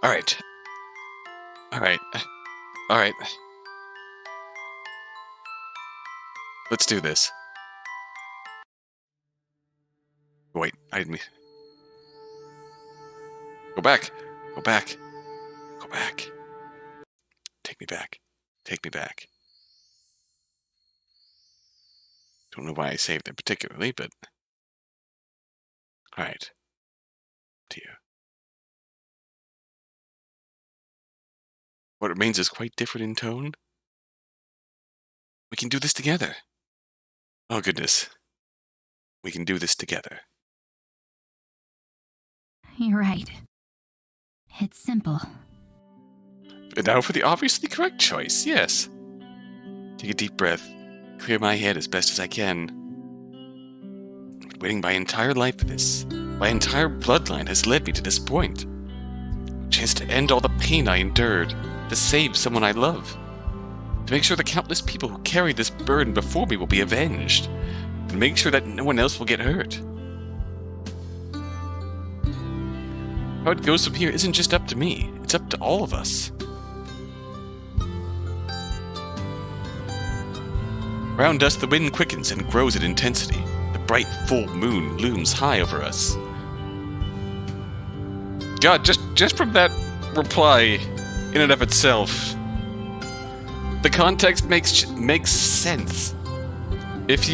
Alright. Alright. Alright. Let's do this. Wait, I didn't... Go back. Go back. Go back. Take me back. Take me back. Don't know why I saved it particularly, but... Alright. To you. What remains is quite different in tone. We can do this together. Oh, goodness. We can do this together. You're right. It's simple. And now for the obviously correct choice, yes. Take a deep breath. Clear my head as best as I can. I've been waiting my entire life for this. My entire bloodline has led me to this point. A chance to end all the pain I endured. To save someone I love. To make sure the countless people who carried this burden before me will be avenged. And make sure that no one else will get hurt. How it goes from here isn't just up to me. It's up to all of us. Around us, the wind quickens and grows in intensity. The bright full moon looms high over us. God, just from that reply, in and of itself, the context makes sense. If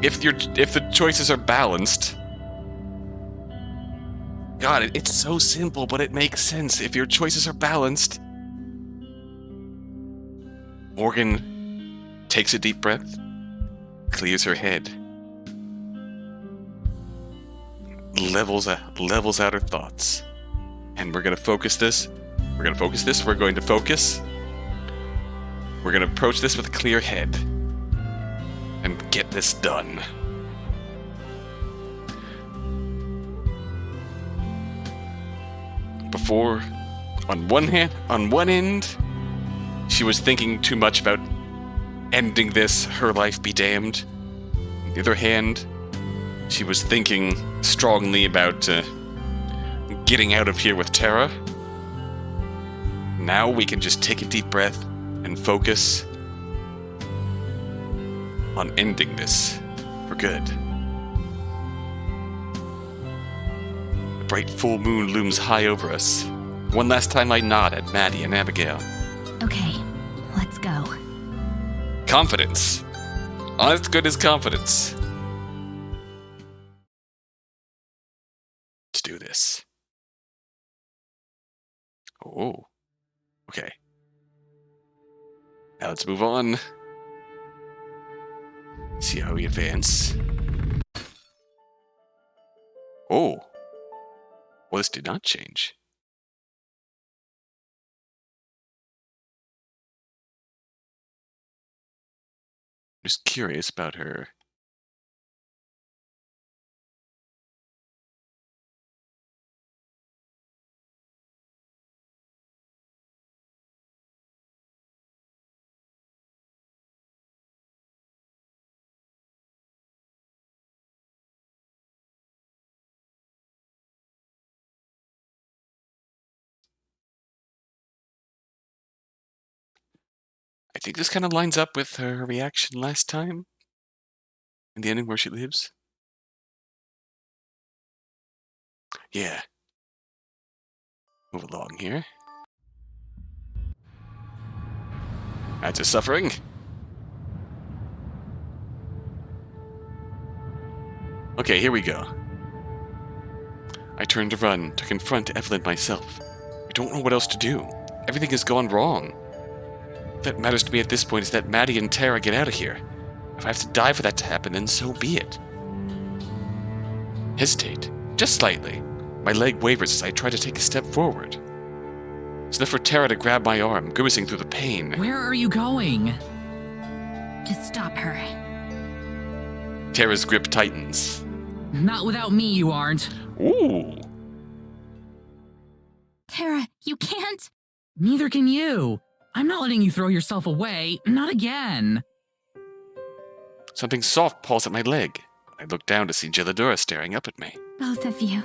the choices are balanced, God, it's so simple, but it makes sense. If your choices are balanced, Morgan takes a deep breath, clears her head, levels out her thoughts, and we're gonna focus this. We're gonna focus. We're gonna approach this with a clear head and get this done. Before, on one end, she was thinking too much about ending this, her life be damned. On the other hand, she was thinking strongly about getting out of here with Tara. Now we can just take a deep breath and focus on ending this for good. The bright full moon looms high over us. One last time I nod at Maddie and Abigail. Okay, let's go. Confidence. Honest good is confidence. Let's do this. Oh. Okay. Now let's move on. See how we advance. Oh. Well, this did not change. I'm just curious about her. I think this kind of lines up with her reaction last time. In the ending where she lives. Yeah. Move along here. That's a suffering. Okay, here we go. I turn to run, to confront Evelyn myself. I don't know what else to do. Everything has gone wrong. What that matters to me at this point is that Maddie and Tara get out of here. If I have to die for that to happen, then so be it. Hesitate, just slightly. My leg wavers as I try to take a step forward. It's enough for Tara to grab my arm, grimacing through the pain. Where are you going? Just stop her. Tara's grip tightens. Not without me, you aren't. Ooh. Tara, you can't. Neither can you. I'm not letting you throw yourself away. Not again. Something soft pulls at my leg. I look down to see Gelidora staring up at me. Both of you.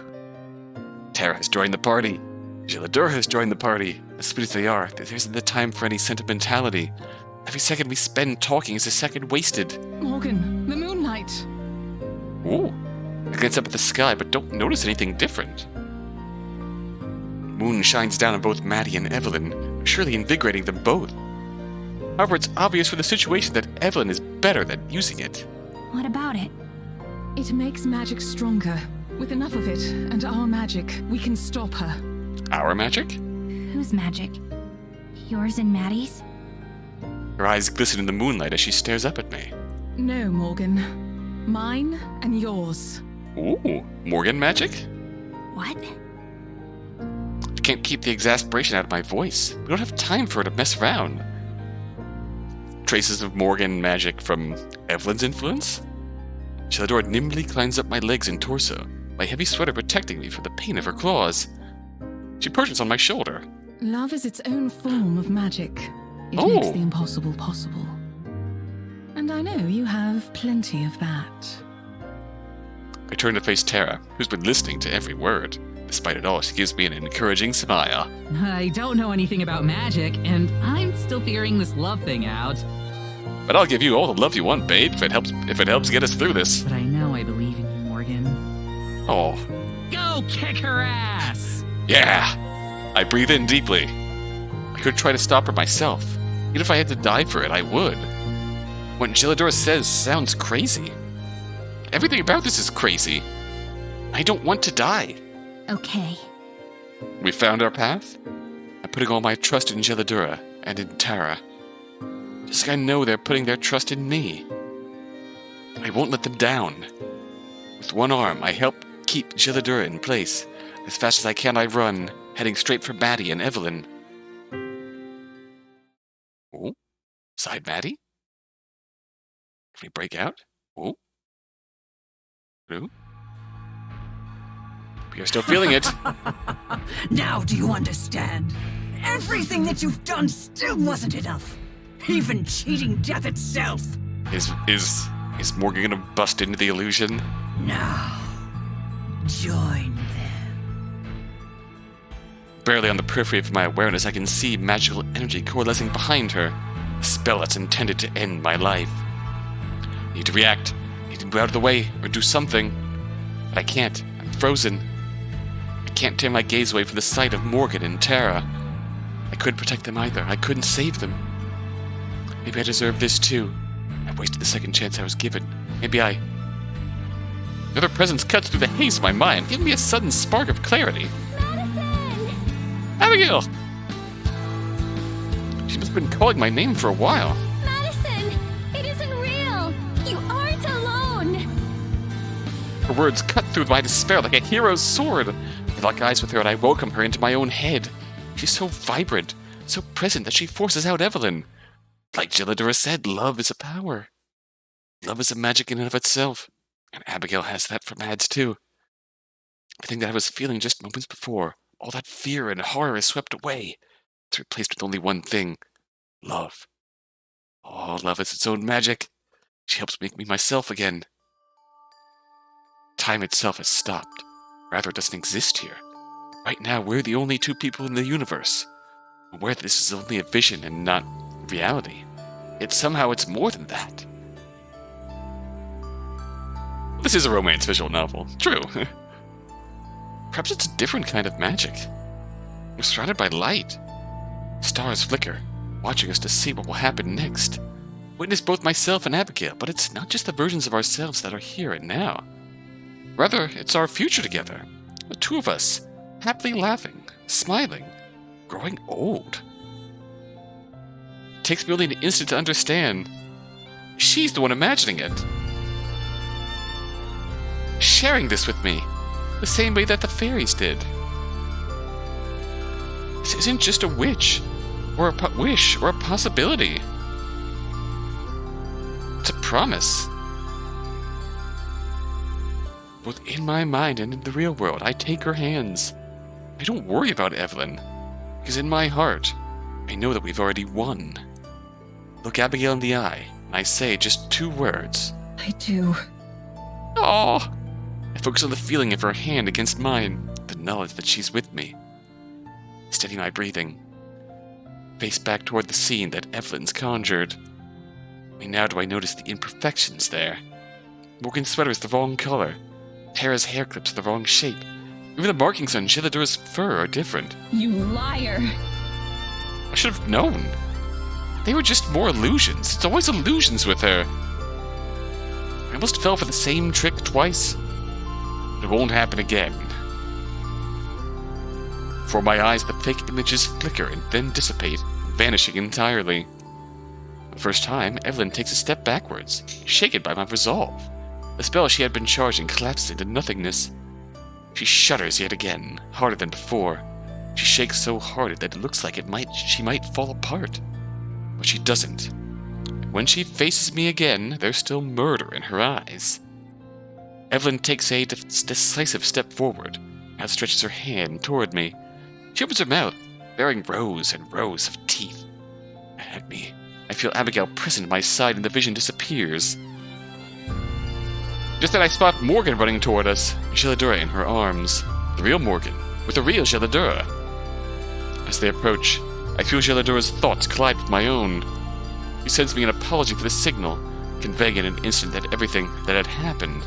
Tara has joined the party. Gilladura has joined the party. As sweet as they are, there isn't the time for any sentimentality. Every second we spend talking is a second wasted. Morgan, the moonlight. Ooh. I glance up at the sky, but don't notice anything different. Moon shines down on both Maddie and Evelyn, surely invigorating them both. However, it's obvious from the situation that Evelyn is better at using it. What about it? It makes magic stronger. With enough of it, and our magic, we can stop her. Our magic? Whose magic? Yours and Maddie's? Her eyes glisten in the moonlight as she stares up at me. No, Morgan. Mine and yours. Ooh, Morgan magic? What? I can't keep the exasperation out of my voice. We don't have time for her to mess around. Traces of Morgan magic from Evelyn's influence? Gilladura nimbly climbs up my legs and torso, my heavy sweater protecting me from the pain of her claws. She perches on my shoulder. Love is its own form of magic. It Oh. makes the impossible possible. And I know you have plenty of that. I turn to face Tara, who's been listening to every word. Despite it all, she gives me an encouraging smile. I don't know anything about magic, and I'm still figuring this love thing out. But I'll give you all the love you want, babe, if it helps get us through this. But I know I believe in you, Morgan. Oh, Go kick her ass! yeah! I breathe in deeply. I could try to stop her myself. Even if I had to die for it, I would. What Gilladura says sounds crazy. Everything about this is crazy. I don't want to die. Okay. We found our path? I'm putting all my trust in Gilladura and in Tara. Just like I know they're putting their trust in me. I won't let them down. With one arm, I help keep Gilladura in place. As fast as I can, I run, heading straight for Maddie and Evelyn. Oh, side Maddie? Can we break out? Oh. Blue? We are still feeling it. Now do you understand? Everything that you've done still wasn't enough. Even cheating death itself. Is Morgan gonna bust into the illusion? Now, join them. Barely on the periphery of my awareness, I can see magical energy coalescing behind her. A spell that's intended to end my life. I need to react. I need to move out of the way or do something. But I can't. I'm frozen. I can't tear my gaze away from the sight of Morgan and Tara. I couldn't protect them either. I couldn't save them. Maybe I deserve this too. I wasted the second chance I was given. Maybe Another presence cuts through the haze of my mind, giving me a sudden spark of clarity. Abigail! She must have been calling my name for a while. Madison! It isn't real! You aren't alone! Her words cut through my despair like a hero's sword. I lock eyes with her and I welcome her into my own head. She's so vibrant, so present that she forces out Evelyn. Like Gilladura said, love is a power. Love is a magic in and of itself. And Abigail has that for Mads too. Everything that I was feeling just moments before, all that fear and horror is swept away. It's replaced with only one thing. Love. Oh, love is its own magic. She helps make me myself again. Time itself has stopped. Rather, it doesn't exist here. Right now, we're the only two people in the universe. Aware that this is only a vision and not reality. Yet somehow it's more than that. This is a romance visual novel. True. Perhaps it's a different kind of magic. We're surrounded by light. Stars flicker, watching us to see what will happen next. Witness both myself and Abigail, but it's not just the versions of ourselves that are here and now. Rather, it's our future together. The two of us, happily laughing, smiling, growing old. It takes me only an instant to understand. She's the one imagining it. Sharing this with me, the same way that the faeries did. This isn't just a wish, or a wish, or a possibility. It's a promise. Both in my mind and in the real world, I take her hands. I don't worry about Evelyn, because in my heart, I know that we've already won. Look Abigail in the eye, and I say just 2 words. I do. Oh! I focus on the feeling of her hand against mine, the knowledge that she's with me. Steady my breathing. Face back toward the scene that Evelyn's conjured. Only now do I notice the imperfections there. Morgan's sweater is the wrong color. Tara's hair clips are the wrong shape. Even the markings on Geladora's fur are different. You liar! I should have known. They were just more illusions. It's always illusions with her. I almost fell for the same trick twice. It won't happen again. Before my eyes, the fake images flicker and then dissipate, vanishing entirely. The first time, Evelyn takes a step backwards, shaken by my resolve. The spell she had been charging collapses into nothingness. She shudders yet again, harder than before. She shakes so hard that it looks like she might fall apart. But she doesn't. When she faces me again, there's still murder in her eyes. Evelyn takes a decisive step forward, outstretches her hand toward me. She opens her mouth, bearing rows and rows of teeth. At me, I feel Abigail pressing to my side and the vision disappears. Just then I spot Morgan running toward us, Geladura in her arms. The real Morgan, with the real Geladura. As they approach, I feel Geladura's thoughts collide with my own. She sends me an apology for the signal, conveying in an instant that everything that had happened.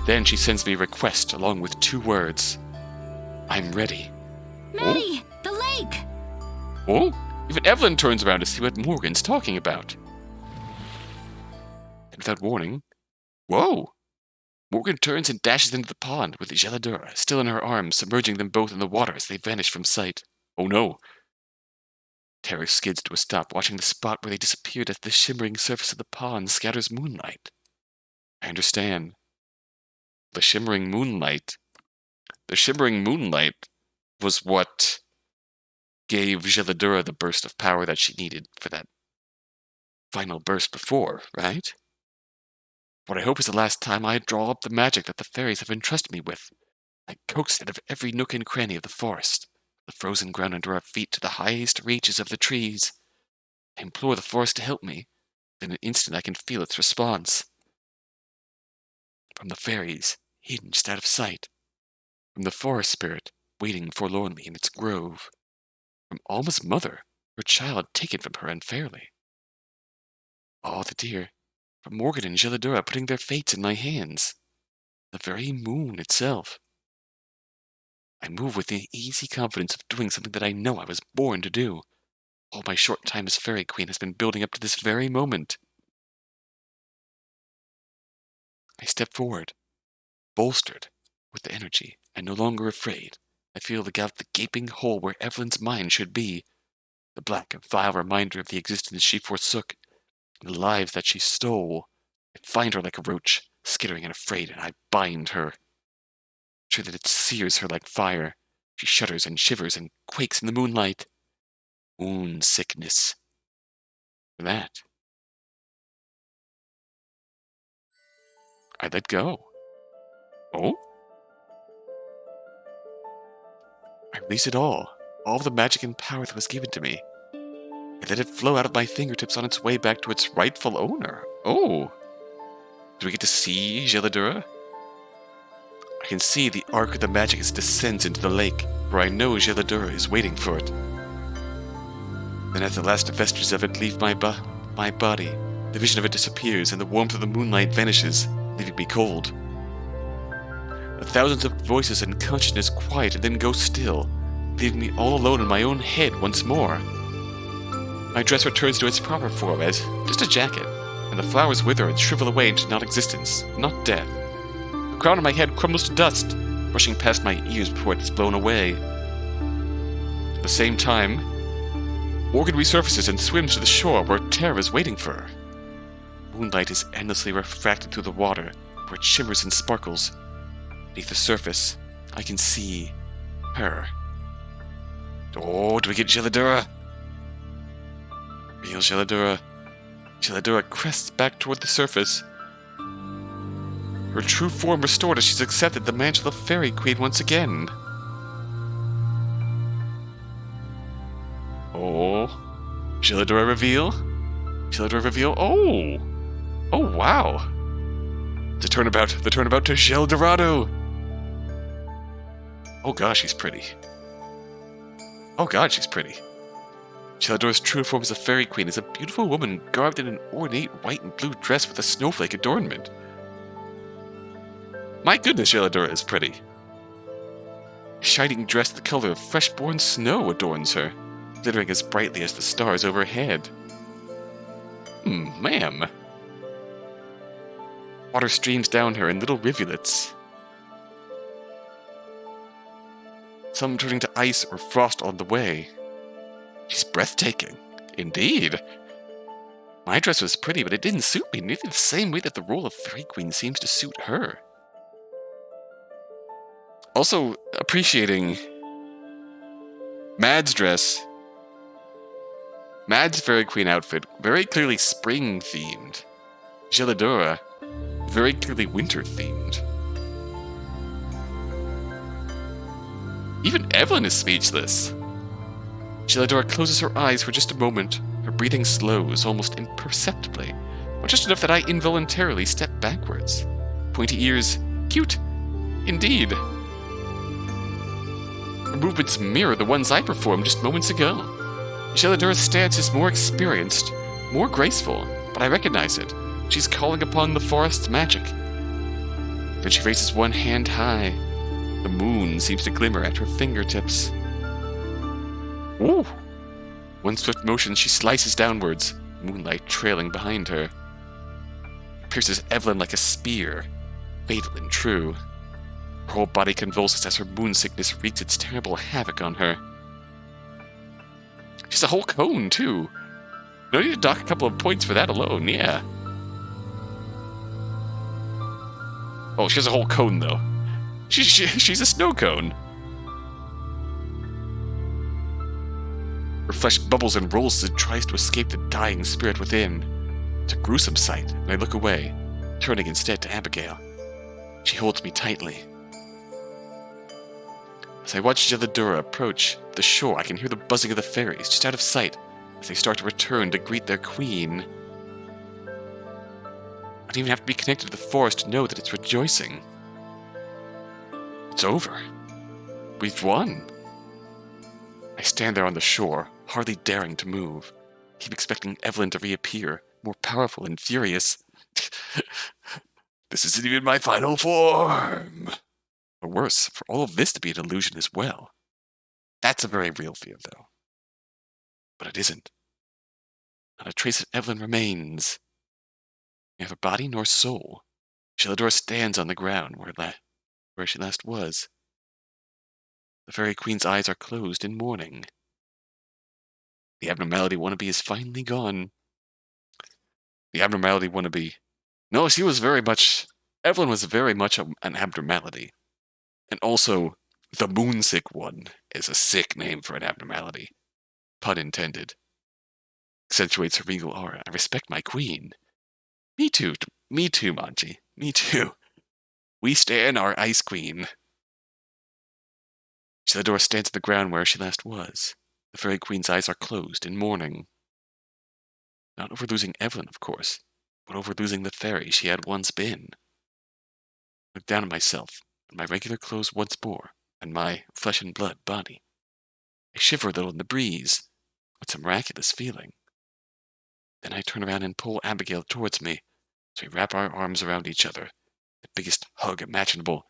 Then she sends me a request along with 2 words. I'm ready. Maddie! The lake! Oh? Even Evelyn turns around to see what Morgan's talking about. And without warning, whoa! Morgan turns and dashes into the pond with Geladura still in her arms, submerging them both in the water as they vanish from sight. Oh no! Tara skids to a stop, watching the spot where they disappeared as the shimmering surface of the pond scatters moonlight. I understand. The shimmering moonlight was what gave Geladura the burst of power that she needed for that final burst before, right? What I hope is the last time I draw up the magic that the fairies have entrusted me with. I coax it out of every nook and cranny of the forest, the frozen ground under our feet to the highest reaches of the trees. I implore the forest to help me. In an instant I can feel its response. From the fairies, hidden just out of sight. From the forest spirit, waiting forlornly in its grove. From Alma's mother, her child taken from her unfairly. All the dear, from Morgan and Geladura putting their fates in my hands. The very moon itself. I move with the easy confidence of doing something that I know I was born to do. All my short time as Fairy Queen has been building up to this very moment. I step forward, bolstered with the energy, and no longer afraid. I feel the gaping hole where Evelyn's mind should be, the black and vile reminder of the existence she forsook, and the lives that she stole. I find her like a roach, skittering and afraid, and I bind her. Sure that it sears her like fire. She shudders and shivers and quakes in the moonlight. Moon sickness. For that, I let go. Oh? I release it all of the magic and power that was given to me. I let it flow out of my fingertips on its way back to its rightful owner. Oh! Do we get to see Geladura? I can see the arc of the magic as it descends into the lake, where I know Geladura is waiting for it. Then as the last vestiges of it leave my body, the vision of it disappears and the warmth of the moonlight vanishes, leaving me cold. The thousands of voices and consciousness quiet and then go still, leaving me all alone in my own head once more. My dress returns to its proper form as just a jacket, and the flowers wither and shrivel away into non-existence, not death. The crown of my head crumbles to dust, rushing past my ears before it's blown away. At the same time, Morgan resurfaces and swims to the shore where Tara is waiting for her. Moonlight is endlessly refracted through the water, where it shimmers and sparkles. Beneath the surface, I can see her. Oh, do we get Geladura? Real Geladura. Geladura crests back toward the surface. Her true form restored as she's accepted the mantle of Fairy Queen once again. Oh. Geladura reveal? Geladura reveal? Oh! Oh, wow! The turnabout to Gel Dorado! Oh gosh, she's pretty. Oh god, she's pretty. Sheladora's true form as a fairy queen is a beautiful woman garbed in an ornate white and blue dress with a snowflake adornment. My goodness, Sheladora is pretty. A shining dress the color of fresh-born snow adorns her, glittering as brightly as the stars overhead. Ma'am. Water streams down her in little rivulets, some turning to ice or frost on the way. She's breathtaking, indeed. My dress was pretty, but it didn't suit me nearly the same way that the role of fairy queen seems to suit her. Also, appreciating Mad's dress. Mad's fairy queen outfit, very clearly spring-themed. Sheladora, very clearly winter-themed. Even Evelyn is speechless. Sheladora closes her eyes for just a moment. Her breathing slows almost imperceptibly, but just enough that I involuntarily step backwards. Pointy ears, cute, indeed. Her movements mirror the ones I performed just moments ago. Sheladora's stance is more experienced, more graceful, but I recognize it. She's calling upon the forest's magic. Then she raises one hand high. The moon seems to glimmer at her fingertips. Ooh! One swift motion, she slices downwards, moonlight trailing behind her. Pierces Evelyn like a spear, fatal and true. Her whole body convulses as her moon sickness wreaks its terrible havoc on her. She's a whole cone, too. No need to dock a couple of points for that alone, yeah. Oh, she has a whole cone, though. She's a snow cone. Her flesh bubbles and rolls as it tries to escape the dying spirit within. It's a gruesome sight, and I look away, turning instead to Abigail. She holds me tightly. As I watch Sheladora approach the shore, I can hear the buzzing of the fairies just out of sight as they start to return to greet their queen. I don't even have to be connected to the forest to know that it's rejoicing. It's over. We've won. I stand there on the shore, hardly daring to move. Keep expecting Evelyn to reappear, more powerful and furious. This isn't even my final form. Or worse, for all of this to be an illusion as well. That's a very real fear, though. But it isn't. Not a trace of Evelyn remains. Neither body nor soul. Sheladora stands on the ground where she last was. The fairy queen's eyes are closed in mourning. The abnormality wannabe is finally gone. The abnormality wannabe... No, she was very much... Evelyn was very much an abnormality. And also, the moonsick one is a sick name for an abnormality. Pun intended. Accentuates her regal aura. I respect my queen. Me too, Manji. Me too. We stand our ice queen. Sheladora stands on the ground where she last was. The fairy queen's eyes are closed in mourning. Not over losing Evelyn, of course, but over losing the fairy she had once been. I look down at myself, in my regular clothes once more, and my flesh and blood body. I shiver a little in the breeze. What's a miraculous feeling. Then I turn around and pull Abigail towards me, so we wrap our arms around each other. The biggest hug imaginable.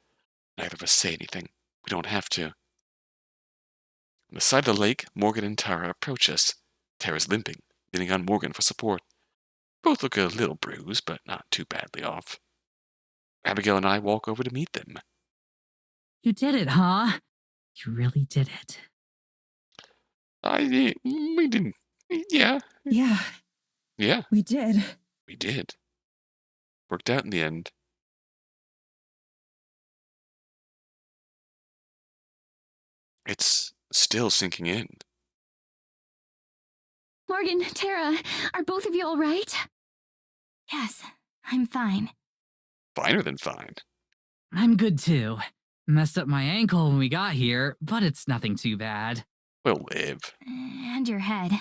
Neither of us say anything. We don't have to. On the side of the lake, Morgan and Tara approach us. Tara's limping, leaning on Morgan for support. Both look a little bruised, but not too badly off. Abigail and I walk over to meet them. You did it, huh? You really did it. We didn't. Yeah. Yeah, Yeah, we did. we did. Worked out in the end. It's still sinking in. Morgan, Tara, are both of you all right? Yes, I'm fine. Finer than fine. I'm good too. Messed up my ankle when we got here, but it's nothing too bad. We'll live. And your head.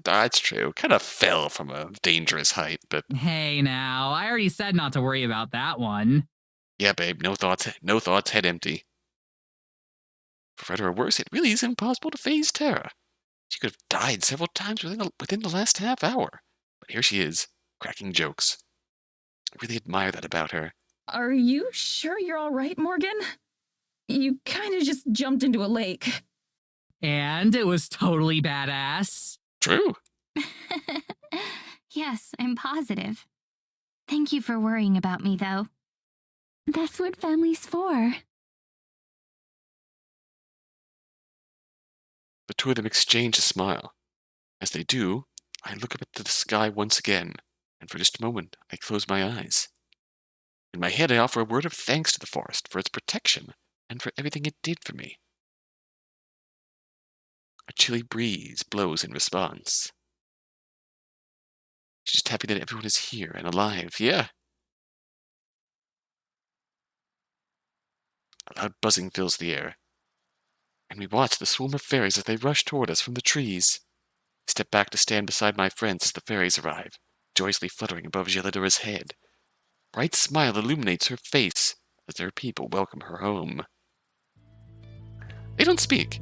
That's true. Kind of fell from a dangerous height, but Hey now, I already said not to worry about that one. yeah, babe, no thoughts, head empty. For better or worse, it really is impossible to phase Tara. She could have died several times within the last half hour. But here she is, cracking jokes. I really admire that about her. Are you sure you're all right, Morgan? You kind of just jumped into a lake. And it was totally badass. True. Yes, I'm positive. Thank you for worrying about me, though. That's what family's for. The two of them exchange a smile. As they do, I look up at the sky once again, and for just a moment, I close my eyes. In my head, I offer a word of thanks to the forest for its protection and for everything it did for me. A chilly breeze blows in response. Just happy that everyone is here and alive, yeah. A loud buzzing fills the air, and we watch the swarm of fairies as they rush toward us from the trees. I step back to stand beside my friends as the fairies arrive, joyously fluttering above Gelidora's head. A bright smile illuminates her face as their people welcome her home. They don't speak.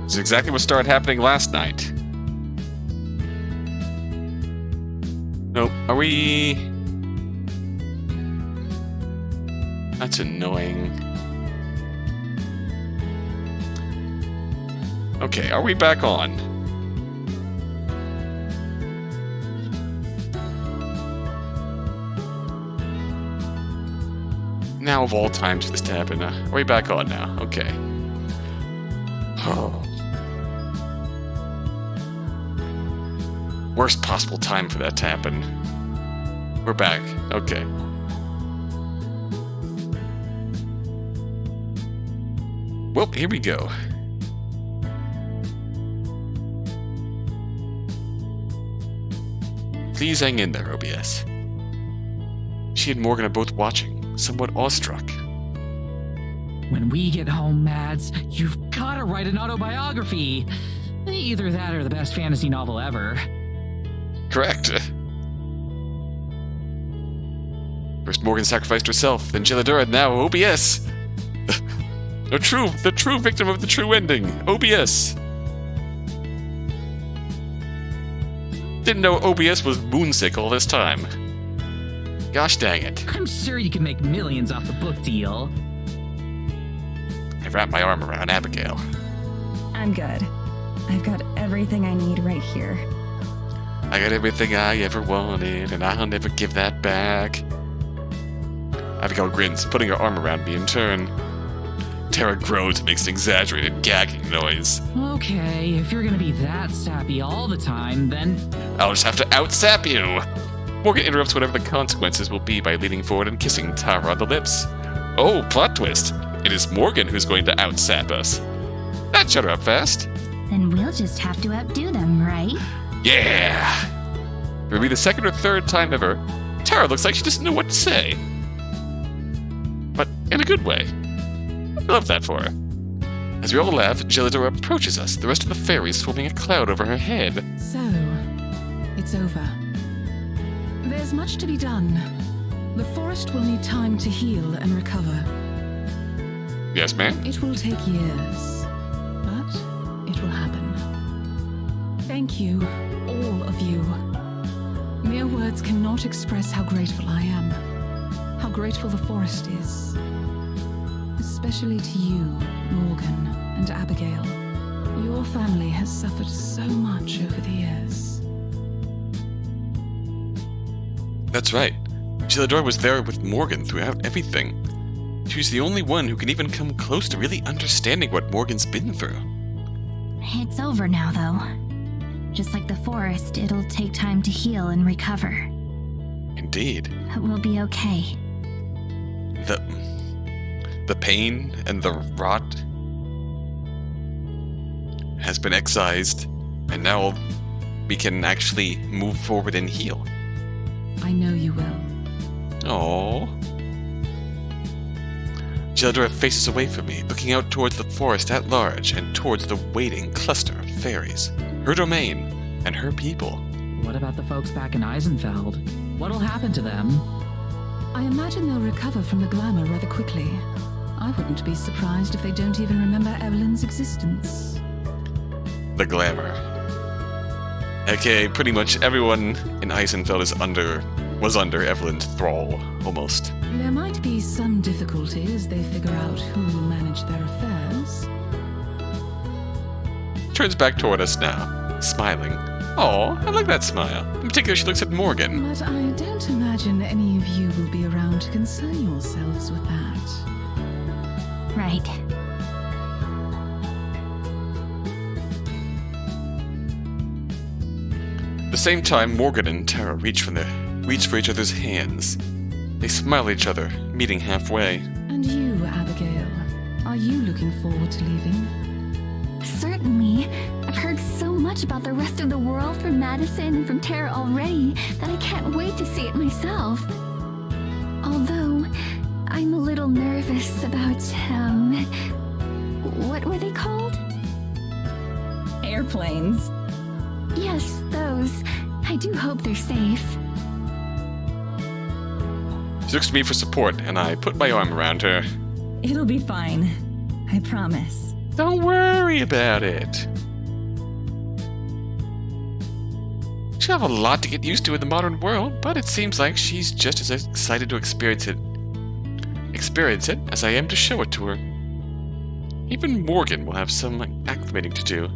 This is exactly what started happening last night. Nope. Are we... That's annoying. Okay, are we back on? Now of all times for this to happen. Are we back on now? Okay. Oh. Worst possible time for that to happen. We're back. Okay. Well, here we go. Please hang in there, OBS. She and Morgan are both watching, somewhat awestruck. When we get home, Mads, you've gotta write an autobiography. Either that or the best fantasy novel ever. Correct. First Morgan sacrificed herself, then Gelidora, and now OBS. The true victim of the true ending, OBS. Didn't know OBS was moonsick all this time. Gosh dang it. I'm sure you can make millions off the book deal. I wrapped my arm around Abigail. I'm good. I've got everything I need right here. I got everything I ever wanted, and I'll never give that back. Abigail grins, putting her arm around me in turn. Tara groans and makes an exaggerated gagging noise. Okay, if you're gonna be that sappy all the time, then... I'll just have to out-sap you! Morgan interrupts whatever the consequences will be by leaning forward and kissing Tara on the lips. Oh, plot twist! It is Morgan who's going to out-sap us. That shut her up fast. Then we'll just have to outdo them, right? Yeah! For me, the second or third time ever, Tara looks like she doesn't know what to say. But in a good way. I love that for her. As we all laugh, Gelidora approaches us, the rest of the fairies forming a cloud over her head. So, it's over. There's much to be done. The forest will need time to heal and recover. Yes, ma'am? It will take years, but it will happen. Thank you, all of you. Mere words cannot express how grateful I am, how grateful the forest is. Especially to you, Morgan and Abigail. Your family has suffered so much over the years. That's right. Gelidora was there with Morgan throughout everything. She was the only one who can even come close to really understanding what Morgan's been through. It's over now, though. Just like the forest, it'll take time to heal and recover. Indeed. But we'll be okay. The pain and the rot has been excised, and now we can actually move forward and heal. I know you will. Aww. Gelidora faces away from me, looking out towards the forest at large and towards the waiting cluster of fairies, her domain, and her people, What about the folks back in Eisenfeld? What'll happen to them? I imagine they'll recover from the glamour rather quickly. I wouldn't be surprised if they don't even remember Evelyn's existence. The glamour. Okay, pretty much everyone in Eisenfeld was under Evelyn's thrall, almost. There might be some difficulty as they figure out who will manage their affairs. Turns back toward us now, smiling. Aw, I like that smile. In particular, she looks at Morgan. But I don't imagine any of you will be around to concern yourselves with that. Right. At the same time, Morgan and Tara reach for each other's hands. They smile at each other, meeting halfway. And you, Abigail, are you looking forward to leaving? Certainly. I've heard so much about the rest of the world from Madison and from Tara already that I can't wait to see it myself. Although, I'm a little nervous about, what were they called? Airplanes. Yes, those. I do hope they're safe. She looks to me for support, and I put my arm around her. It'll be fine. I promise. Don't worry about it. She'll have a lot to get used to in the modern world, but it seems like she's just as excited to experience it as I am to show it to her. Even Morgan will have some acclimating to do,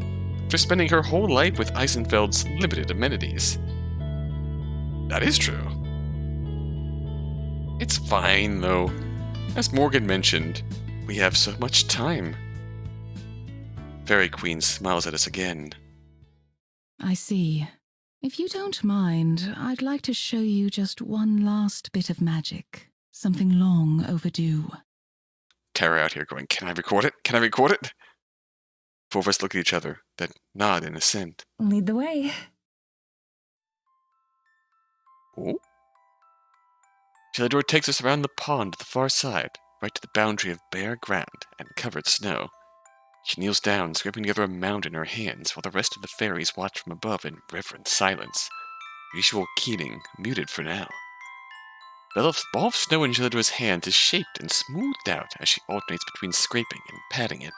after spending her whole life with Eisenfeld's limited amenities. That is true. It's fine, though. As Morgan mentioned, we have so much time. Fairy Queen smiles at us again. I see. If you don't mind, I'd like to show you just one last bit of magic. Something long overdue. Tara out here going, "Can I record it? Can I record it?" Four of us look at each other, then nod in assent. Lead the way. Oh? Gelidor takes us around the pond to the far side, right to the boundary of bare ground and covered snow. She kneels down, scraping together a mound in her hands, while the rest of the fairies watch from above in reverent silence. Usual keening, muted for now. The ball of snow in Gelidor's hands is shaped and smoothed out as she alternates between scraping and patting it.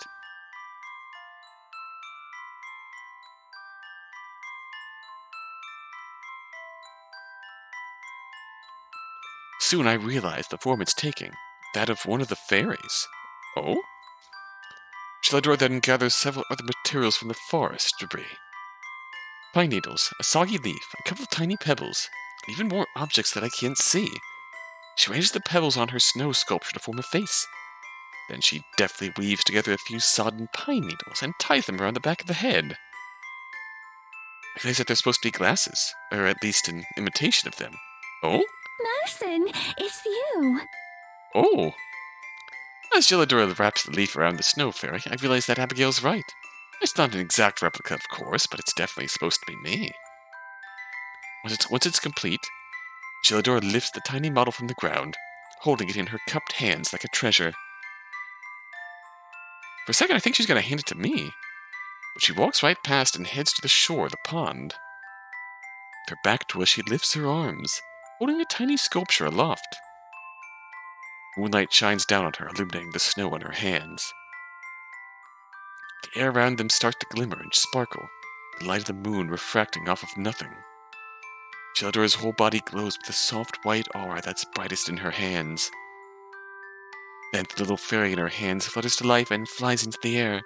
Soon I realize the form it's taking, that of one of the fairies. Oh? Gelidor then gathers several other materials from the forest debris. Pine needles, a soggy leaf, a couple of tiny pebbles, and even more objects that I can't see. She arranges the pebbles on her snow sculpture to form a face. Then she deftly weaves together a few sodden pine needles and ties them around the back of the head. I realize that they're supposed to be glasses, or at least an imitation of them. Oh? Madison, it's you! Oh! As Gelidor wraps the leaf around the snow fairy, I realize that Abigail's right. It's not an exact replica, of course, but it's definitely supposed to be me. Once it's complete, Gelidor lifts the tiny model from the ground, holding it in her cupped hands like a treasure. For a second, I think she's going to hand it to me, but she walks right past and heads to the shore of the pond. With her back to us, she lifts her arms, holding a tiny sculpture aloft. Moonlight shines down on her, illuminating the snow on her hands. The air around them starts to glimmer and sparkle, the light of the moon refracting off of nothing. Gelidor's whole body glows with the soft white aura that's brightest in her hands. Then the little fairy in her hands flutters to life and flies into the air.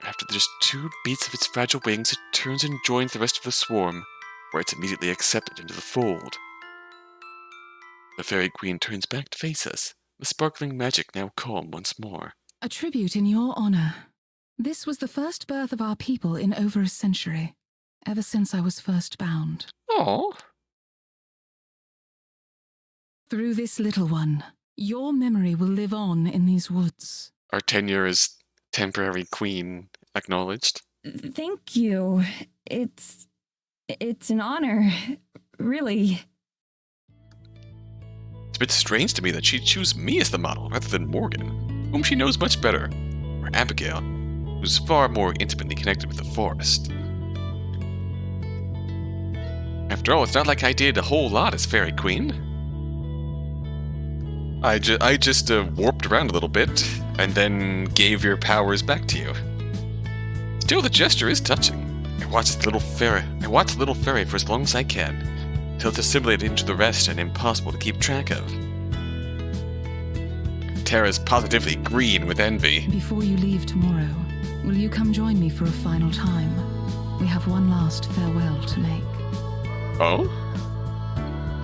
After just 2 beats of its fragile wings, it turns and joins the rest of the swarm, where it's immediately accepted into the fold. The Fairy Queen turns back to face us, the sparkling magic now calm once more. A tribute in your honor. This was the first birth of our people in over a century, ever since I was first bound. Oh. Through this little one, your memory will live on in these woods. Our tenure as temporary queen acknowledged. Thank you. It's an honor, really. It's a bit strange to me that she'd choose me as the model rather than Morgan, whom she knows much better, or Abigail, who's far more intimately connected with the forest. After all, it's not like I did a whole lot as Fairy Queen. I just warped around a little bit, and then gave your powers back to you. Still, the gesture is touching. I watched the little fairy for as long as I can, until it's assimilated into the rest and impossible to keep track of. Terra's positively green with envy. Before you leave tomorrow, will you come join me for a final time? We have one last farewell to make. Oh?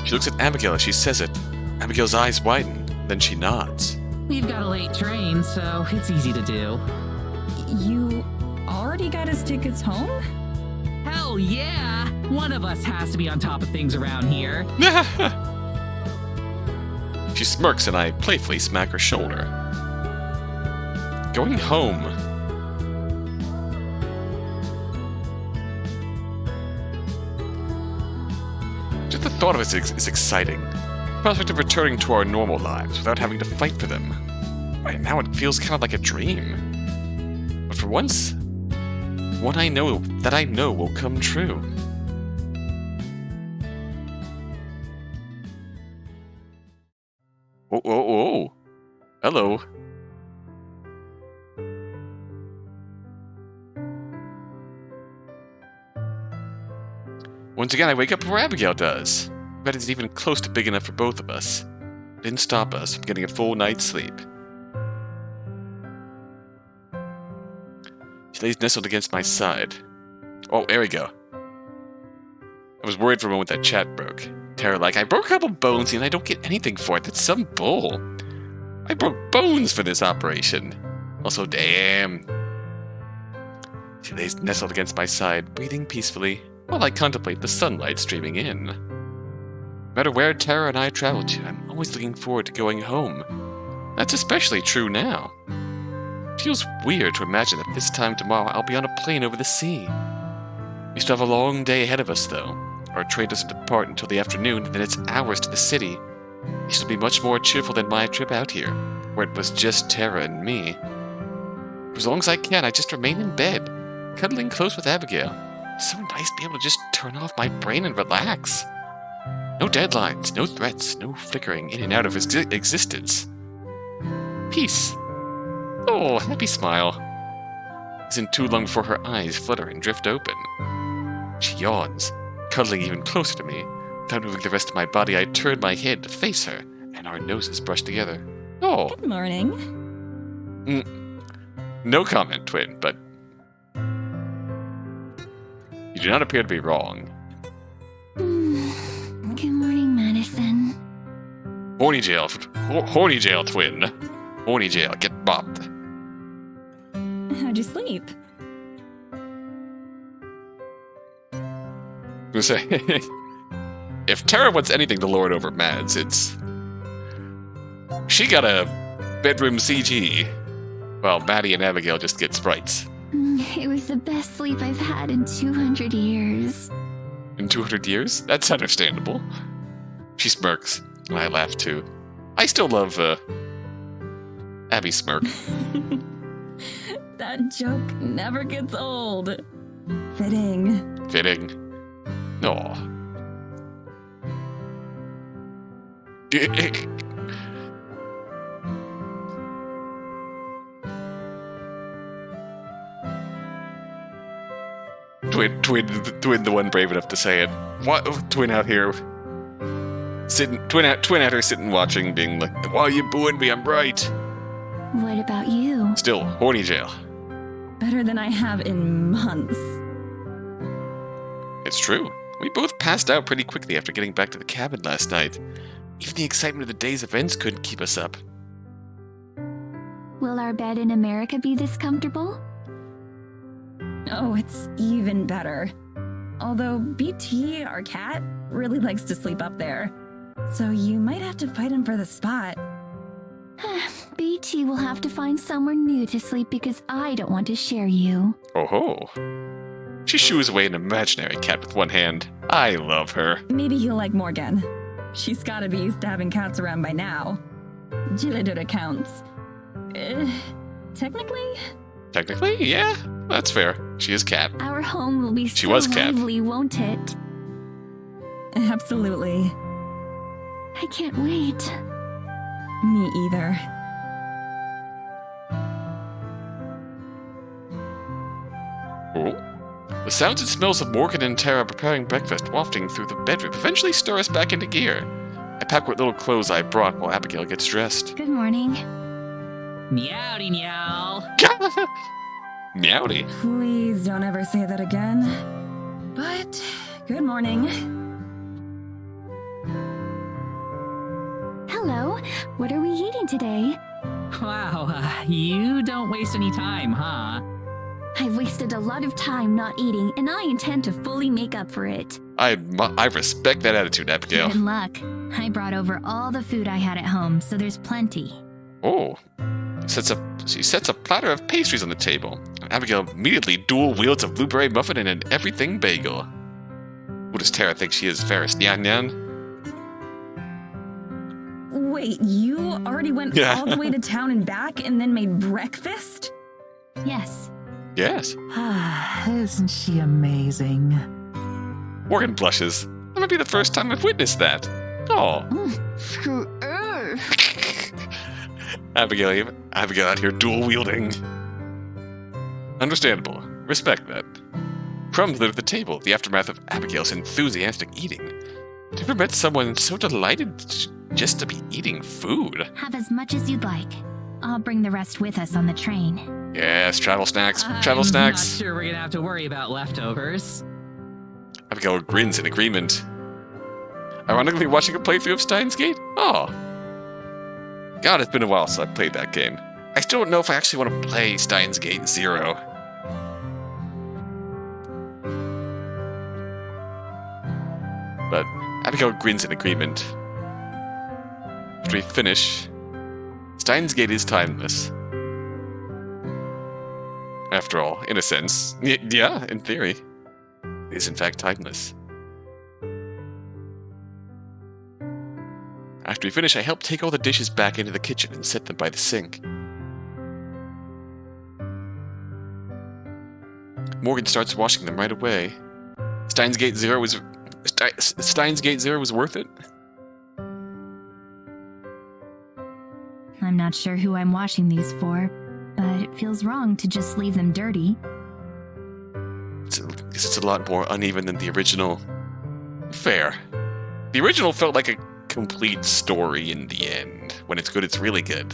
She looks at Abigail as she says it. Abigail's eyes widen, then she nods. We've got a late train, so it's easy to do. You already got us tickets home? Hell yeah! One of us has to be on top of things around here. She smirks and I playfully smack her shoulder. Going home. Just the thought of it is exciting. The prospect of returning to our normal lives without having to fight for them. Right now it feels kind of like a dream. But for once, one I know will come true. Oh. Hello. Once again, I wake up before Abigail does. Bed isn't even close to big enough for both of us. It didn't stop us from getting a full night's sleep. She lays nestled against my side. Oh, there we go. I was worried for a moment that chat broke. Terra like, I broke a couple bones and I don't get anything for it. That's some bull. I broke bones for this operation. Also, damn. She lays nestled against my side, breathing peacefully, while I contemplate the sunlight streaming in. No matter where Terra and I travel to, I'm always looking forward to going home. That's especially true now. It feels weird to imagine that this time tomorrow I'll be on a plane over the sea. We still have a long day ahead of us, though. Our train doesn't depart until the afternoon, and then it's hours to the city. This will be much more cheerful than my trip out here, where it was just Terra and me. For as long as I can, I just remain in bed, cuddling close with Abigail. It's so nice to be able to just turn off my brain and relax. No deadlines, no threats, no flickering in and out of existence. Peace. Oh, happy smile. Isn't too long before her eyes flutter and drift open. She yawns, cuddling even closer to me. Without moving the rest of my body, I turn my head to face her, and our noses brush together. Oh. Good morning. No comment, twin, but you do not appear to be wrong. Good morning, Madison. Horny jail, twin. Horny jail, get bopped. How'd you sleep? I was gonna say, if Terra wants anything to lord over Mads, it's she got a bedroom CG, while Maddie and Abigail just get sprites. It was the best sleep I've had in 200 years. In 200 years? That's understandable. She smirks, and I laugh too. I still love Abby smirk. That joke never gets old. Fitting. Aw. Twin, the one brave enough to say it. What? Twin out here, twin out here sitting watching, being like, "Why are you booing me? I'm right." What about you? Still, horny jail. Better than I have in months. It's true. We both passed out pretty quickly after getting back to the cabin last night. Even the excitement of the day's events couldn't keep us up. Will our bed in America be this comfortable? Oh, it's even better. Although BT, our cat, really likes to sleep up there. So you might have to fight him for the spot. BT will have to find somewhere new to sleep because I don't want to share you. Oh ho. She shoos away an imaginary cat with one hand. I love her. Maybe he'll like Morgan. She's gotta be used to having cats around by now. Gilidura counts. Technically? Technically, yeah, that's fair. She is cat. Our home will be She so was cat. lively, won't it? Absolutely. I can't wait. Me either. Oh. The sounds and smells of Morgan and Tara preparing breakfast wafting through the bedroom eventually stir us back into gear. I pack what little clothes I brought while Abigail gets dressed. Good morning. Meowdy meow. Meowdy. Please don't ever say that again. But, good morning. Hello. What are we eating today? Wow, you don't waste any time, huh? I've wasted a lot of time not eating, and I intend to fully make up for it. I respect that attitude, Abigail. Good luck. I brought over all the food I had at home, so there's plenty. Oh. She sets a platter of pastries on the table. Abigail immediately dual wields a blueberry muffin and an everything bagel. Who does Tara think she is, Ferris Nyan Nyan? Wait, you already went all the way to town and back and then made breakfast? Yes. Yes. Isn't she amazing? Morgan blushes. That might be the first time I've witnessed that. Oh. Abigail out here dual wielding. Understandable. Respect that. Crumbs litter the table, the aftermath of Abigail's enthusiastic eating. Never met someone so delighted just to be eating food. Have as much as you'd like. I'll bring the rest with us on the train. Yes, travel snacks. I'm not sure we're gonna have to worry about leftovers. Abigail grins in agreement. Ironically, watching a playthrough of Steins Gate? Oh. God, it's been a while since I played that game. I still don't know if I actually want to play Steins Gate 0. But Abigail grins in agreement. After we finish, Steins Gate is timeless. After all, in a sense. Yeah, in theory. It is in fact timeless. After we finish, I help take all the dishes back into the kitchen and set them by the sink. Morgan starts washing them right away. Steins Gate 0 was worth it? I'm not sure who I'm washing these for, but it feels wrong to just leave them dirty. It's a lot more uneven than the original. Fair. The original felt like a complete story in the end. When it's good, it's really good.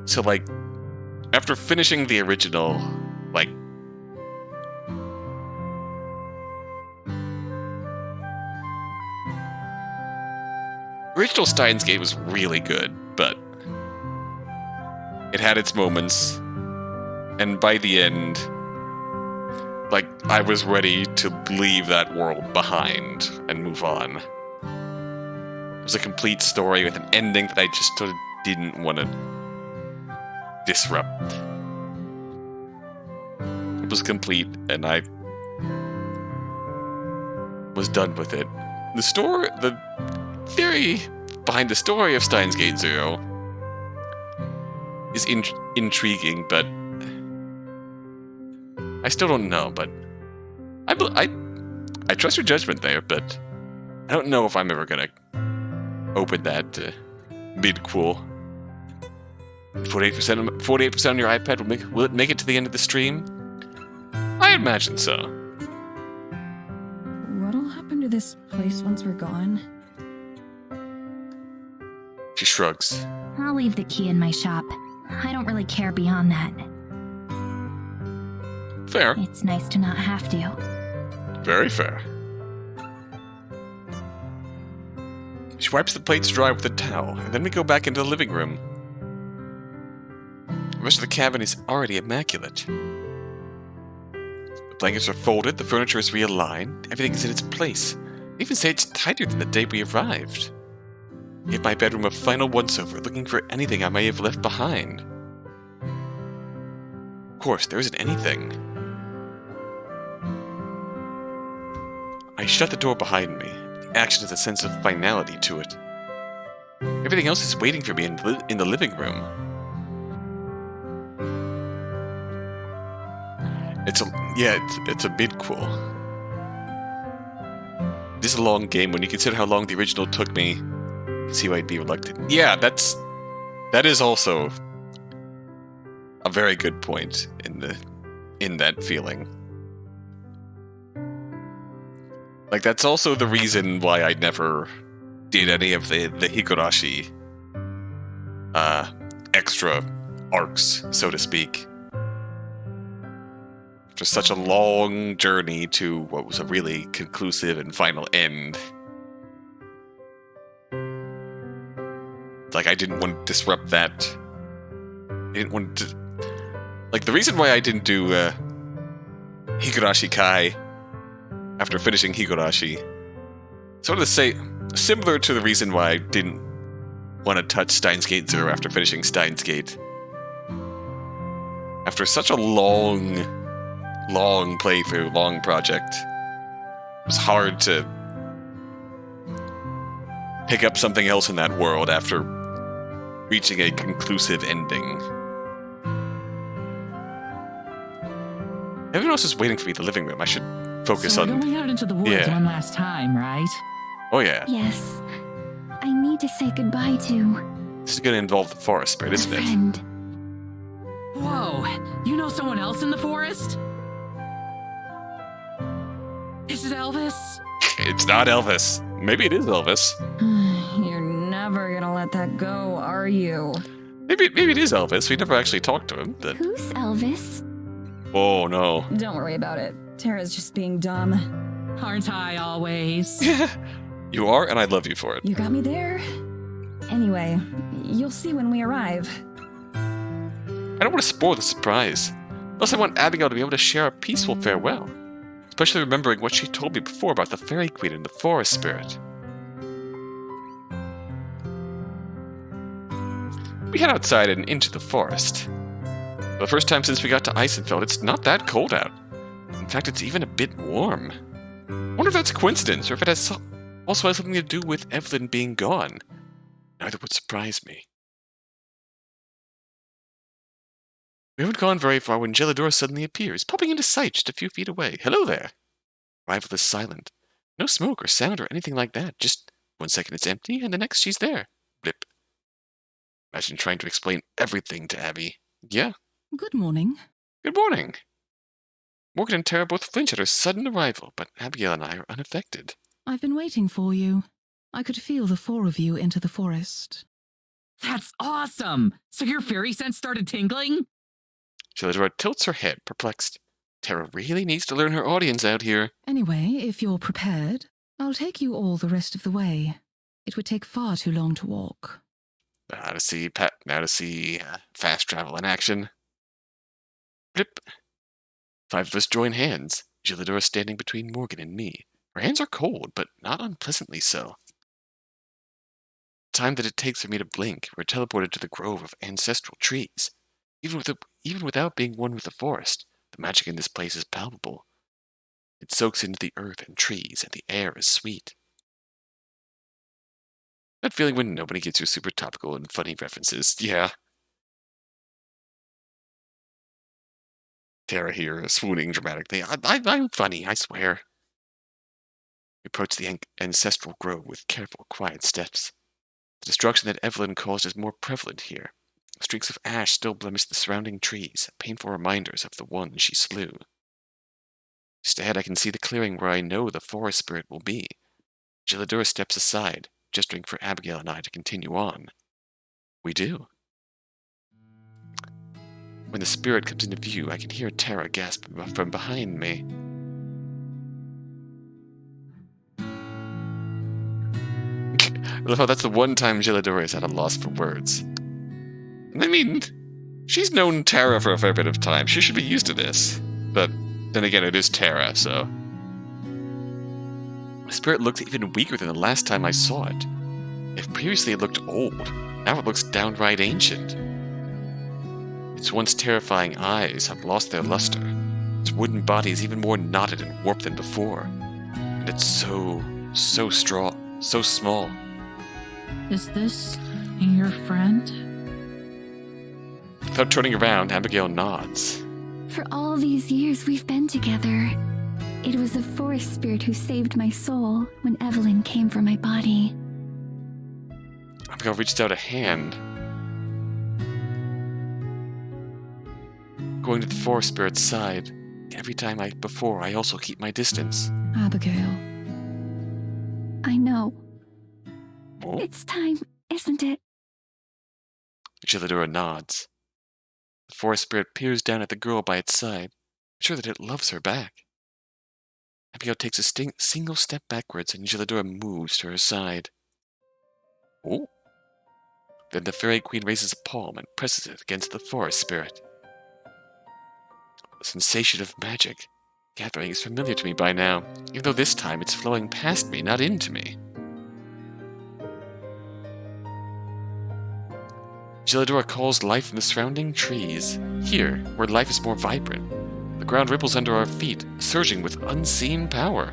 So, like, after finishing the original, like, original Steins Gate was really good, but it had its moments, and by the end, like, I was ready to leave that world behind and move on. It was a complete story with an ending that I just sort of didn't want to disrupt. It was complete, and I was done with it. The theory behind the story of Steins Gate 0 is intriguing, but I still don't know. But I trust your judgment there, but I don't know if I'm ever gonna open that mid-cool. 48% on your iPad will it make it to the end of the stream? I imagine so. What'll happen to this place once we're gone? She shrugs. I'll leave the key in my shop. I don't really care beyond that. Fair. It's nice to not have to. Very fair. She wipes the plates dry with a towel, and then we go back into the living room. The rest of the cabin is already immaculate. The blankets are folded, the furniture is realigned, everything is in its place. I even say it's tidier than the day we arrived. I give my bedroom a final once-over, looking for anything I may have left behind. Of course, there isn't anything. I shut the door behind me. The action has a sense of finality to it. Everything else is waiting for me in the living room. It's a mid-cool. This is a long game. When you consider how long the original took me, you can see why I'd be reluctant. Yeah, that is also a very good point in that feeling. Like, that's also the reason why I never did any of the Higurashi extra arcs, so to speak. After such a long journey to what was a really conclusive and final end, like, I didn't want to disrupt that. I didn't want to... Like, the reason why I didn't do Higurashi Kai after finishing Higurashi, sort of similar to the reason why I didn't want to touch Steins Gate Zero after finishing Steins Gate. After such a long playthrough, long project, it was hard to pick up something else in that world after reaching a conclusive ending. Everyone else is waiting for me in the living room. I should focus So on... we're going out into the woods one last time, right? Oh yeah. Yes. I need to say goodbye to This is going to involve the forest spirit, a isn't it? friend. Whoa, you know someone else in the forest? Is it Elvis? It's not Elvis. Maybe it is Elvis. You're never gonna let that go, are you? Maybe it is Elvis. We never actually talked to him. But... Who's Elvis? Oh no. Don't worry about it. Tara's just being dumb. Aren't I always? You are, and I love you for it. You got me there. Anyway, you'll see when we arrive. I don't want to spoil the surprise. Plus, I want Abigail to be able to share a peaceful farewell. Especially remembering what she told me before about the Fairy Queen and the Forest Spirit. We head outside and into the forest. For the first time since we got to Eisenfeld, it's not that cold out. In fact, it's even a bit warm. I wonder if that's a coincidence, or if it also has something to do with Evelyn being gone. Neither would surprise me. We haven't gone very far when Gelidor suddenly appears, popping into sight just a few feet away. Hello there. Arrival is silent. No smoke or sound or anything like that. Just 1 second it's empty, and the next she's there. Blip. Imagine trying to explain everything to Abby. Yeah. Good morning. Good morning. Morgan and Tara both flinch at her sudden arrival, but Abigail and I are unaffected. I've been waiting for you. I could feel the 4 of you into the forest. That's awesome! So your fairy sense started tingling? Gelidor tilts her head, perplexed. Tara really needs to learn her audience out here. Anyway, if you're prepared, I'll take you all the rest of the way. It would take far too long to walk. Now to see fast travel in action. Blip. 5 of us join hands. Gelidor is standing between Morgan and me. Her hands are cold, but not unpleasantly so. The time that it takes for me to blink, we're teleported to the grove of ancestral trees. Even without being one with the forest, the magic in this place is palpable. It soaks into the earth and trees, and the air is sweet. That feeling when nobody gets your super topical and funny references, yeah. Tara here, swooning dramatically. I'm funny, I swear. We approach the ancestral grove with careful, quiet steps. The destruction that Evelyn caused is more prevalent here. Streaks of ash still blemish the surrounding trees, painful reminders of the one she slew. Just ahead I can see the clearing where I know the forest spirit will be. Gelidor steps aside, gesturing for Abigail and I to continue on. We do. When the spirit comes into view, I can hear Tara gasp from behind me. I love how that's the one time Gelidor is at a loss for words. I mean, she's known Tara for a fair bit of time. She should be used to this. But then again, it is Tara, so... The spirit looks even weaker than the last time I saw it. If previously it looked old, now it looks downright ancient. Its once terrifying eyes have lost their luster. Its wooden body is even more knotted and warped than before. And it's so small. Is this your friend? Without turning around, Abigail nods. For all these years we've been together. It was a forest spirit who saved my soul when Evelyn came for my body. Abigail reached out a hand, going to the forest spirit's side. Every time I also keep my distance. Abigail. I know. Oh? It's time, isn't it? Gilladura nods. The forest spirit peers down at the girl by its side, sure that it loves her back. Abigail takes a single step backwards and Gilladura moves to her side. Oh! Then the fairy queen raises a palm and presses it against the forest spirit. The sensation of magic gathering is familiar to me by now, even though this time it's flowing past me, not into me. Gilladura calls life from the surrounding trees. Here, where life is more vibrant, the ground ripples under our feet, surging with unseen power.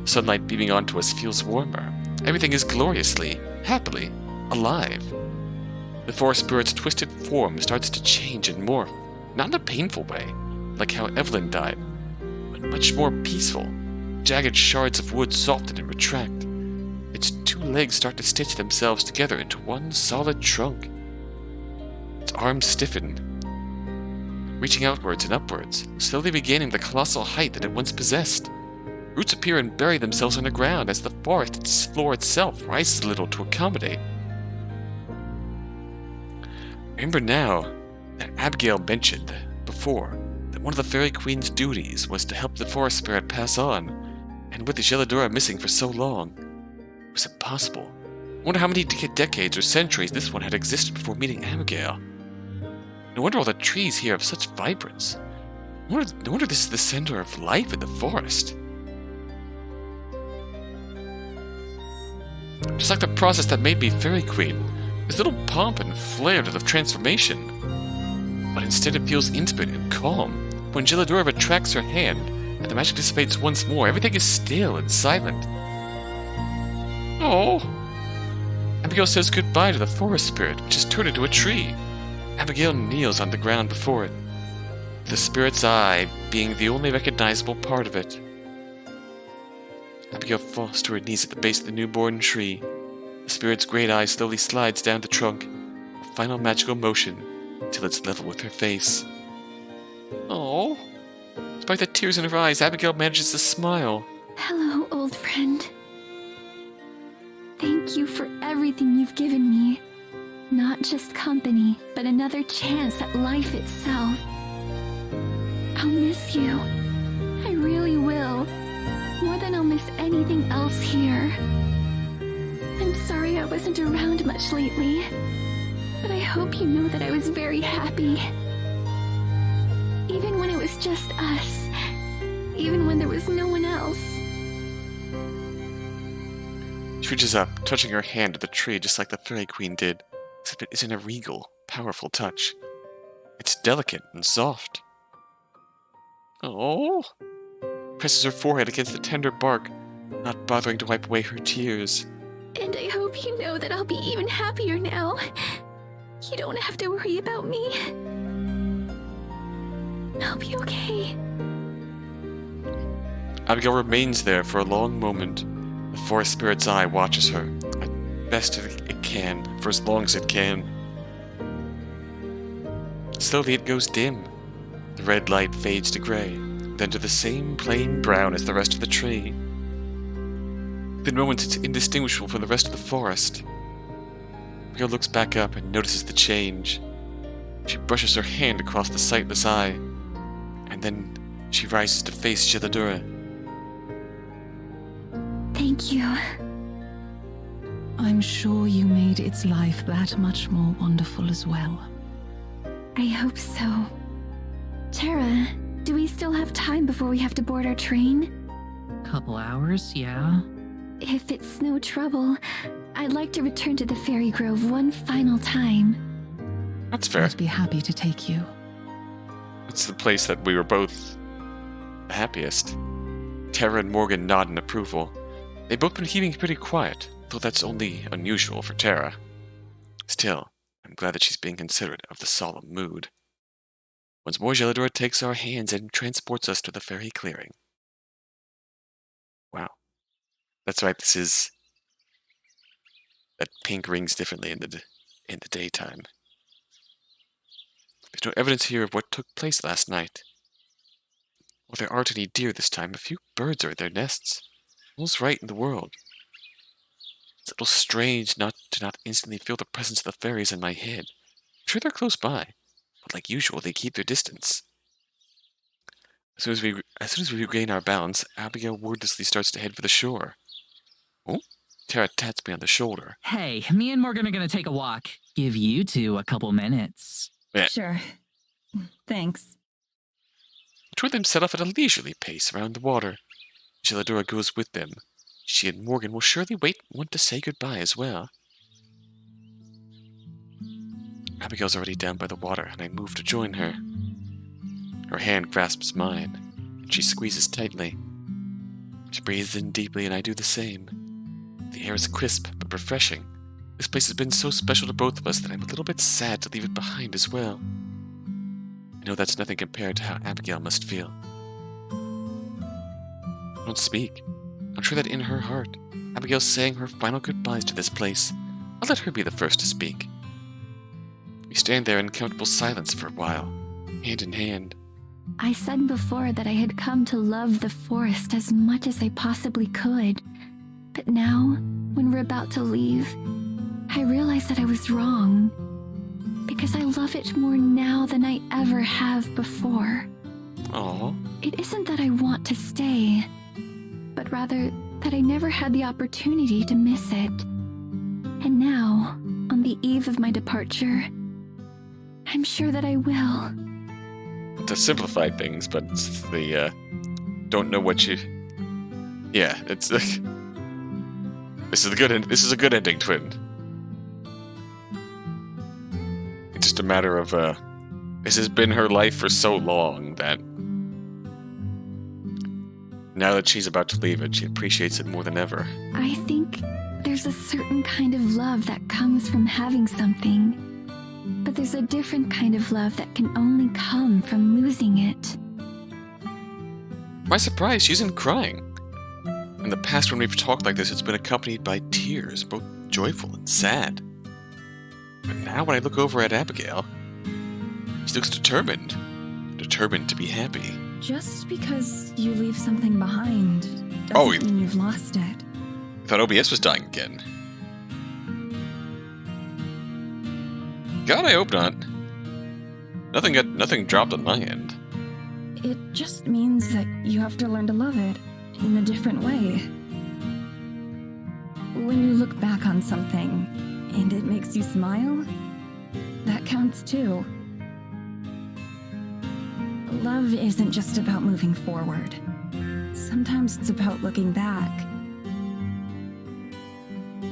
Sunlight beaming onto us feels warmer. Everything is gloriously, happily, alive. The forest spirit's twisted form starts to change and morph, not in a painful way, like how Evelyn died, but much more peaceful. Jagged shards of wood soften and retract. Its two legs start to stitch themselves together into one solid trunk. Its arms stiffen, reaching outwards and upwards, slowly regaining the colossal height that it once possessed. Roots appear and bury themselves underground as the forest floor itself rises a little to accommodate. Remember now that Abigail mentioned before that one of the Fairy Queen's duties was to help the forest spirit pass on, and with the Gilladura missing for so long, it was impossible. I wonder how many decades or centuries this one had existed before meeting Abigail. No wonder all the trees here have such vibrance. No wonder this is the center of life in the forest. Just like the process that made me Fairy Queen, there's little pomp and flair to the transformation. But instead it feels intimate and calm. When Gilladura retracts her hand and the magic dissipates once more, everything is still and silent. Oh! Abigail says goodbye to the forest spirit, which has turned into a tree. Abigail kneels on the ground before it, the spirit's eye being the only recognizable part of it. Abigail falls to her knees at the base of the newborn tree. The spirit's great eye slowly slides down the trunk, a final magical motion, till it's level with her face. Oh! Despite the tears in her eyes, Abigail manages to smile. Hello, old friend. Thank you for everything you've given me. Not just company, but another chance at life itself. I'll miss you. I really will. More than I'll miss anything else here. I'm sorry I wasn't around much lately, but I hope you know that I was very happy. Even when it was just us. Even when there was no one else. She reaches up, touching her hand to the tree just like the Fairy Queen did, except it isn't a regal, powerful touch. It's delicate and soft. Oh! Presses her forehead against the tender bark, not bothering to wipe away her tears. And I hope you know that I'll be even happier now. You don't have to worry about me. I'll be okay. Abigail remains there for a long moment. The forest spirit's eye watches her, at best it can, for as long as it can. Slowly it goes dim. The red light fades to gray, then to the same plain brown as the rest of the tree. Within moments it's indistinguishable from the rest of the forest. Abigail looks back up and notices the change. She brushes her hand across the sightless eye, and then she rises to face Gilladura. Thank you. I'm sure you made its life that much more wonderful as well. I hope so. Tara, do we still have time before we have to board our train? Couple hours, yeah. If it's no trouble, I'd like to return to the Fairy Grove one final time. That's fair. I'd be happy to take you. It's the place that we were both the happiest. Tara and Morgan nod in approval. They've both been keeping pretty quiet, though that's only unusual for Tara. Still, I'm glad that she's being considerate of the solemn mood. Once more, Gilladura takes our hands and transports us to the fairy clearing. That's right, this is... That pink rings differently in the daytime. There's no evidence here of what took place last night. Well, there aren't any deer this time. A few birds are at their nests. All's right in the world. It's a little strange not instantly feel the presence of the fairies in my head. I'm sure they're close by, but like usual, they keep their distance. As soon as we regain our balance, Abigail wordlessly starts to head for the shore. Oh, Tara taps me on the shoulder. Hey, me and Morgan are gonna take a walk. Give you two a couple minutes. Yeah. Sure. Thanks. The two of them set off at a leisurely pace around the water. Geladora goes with them. She and Morgan will surely want to say goodbye as well. Abigail's already down by the water, and I move to join her. Her hand grasps mine, and she squeezes tightly. She breathes in deeply, and I do the same. The air is crisp but refreshing. This place has been so special to both of us that I'm a little bit sad to leave it behind as well. I know that's nothing compared to how Abigail must feel. I don't speak. I'm sure that in her heart, Abigail's saying her final goodbyes to this place. I'll let her be the first to speak. We stand there in comfortable silence for a while, hand in hand. I said before that I had come to love the forest as much as I possibly could. But now, when we're about to leave, I realize that I was wrong. Because I love it more now than I ever have before. Aww. It isn't that I want to stay, but rather that I never had the opportunity to miss it. And now, on the eve of my departure, I'm sure that I will. To simplify things, but it's the, don't know what you... Yeah, it's like... This is a good ending, Twin. It's just a matter of, this has been her life for so long that... Now that she's about to leave it, she appreciates it more than ever. I think there's a certain kind of love that comes from having something. But there's a different kind of love that can only come from losing it. My surprise, she isn't crying. In the past when we've talked like this, it's been accompanied by tears, both joyful and sad. But now when I look over at Abigail, she looks determined. Determined to be happy. Just because you leave something behind doesn't mean you've lost it. I thought OBS was dying again. God, I hope not. Nothing dropped on my end. It just means that you have to learn to love it in a different way. When you look back on something and it makes you smile, that counts too. Love isn't just about moving forward. Sometimes it's about looking back.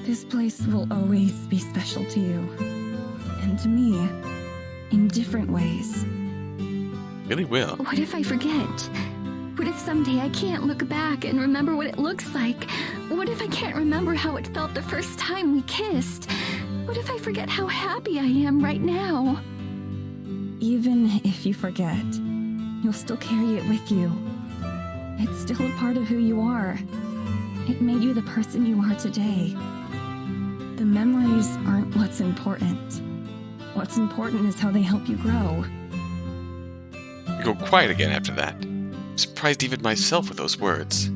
This place will always be special to you. And to me, in different ways. Really will. What if I forget? What if someday I can't look back and remember what it looks like? What if I can't remember how it felt the first time we kissed? What if I forget how happy I am right now? Even if you forget, you'll still carry it with you. It's still a part of who you are. It made you the person you are today. The memories aren't what's important. What's important is how they help you grow. You go quiet again after that. I'm surprised even myself with those words.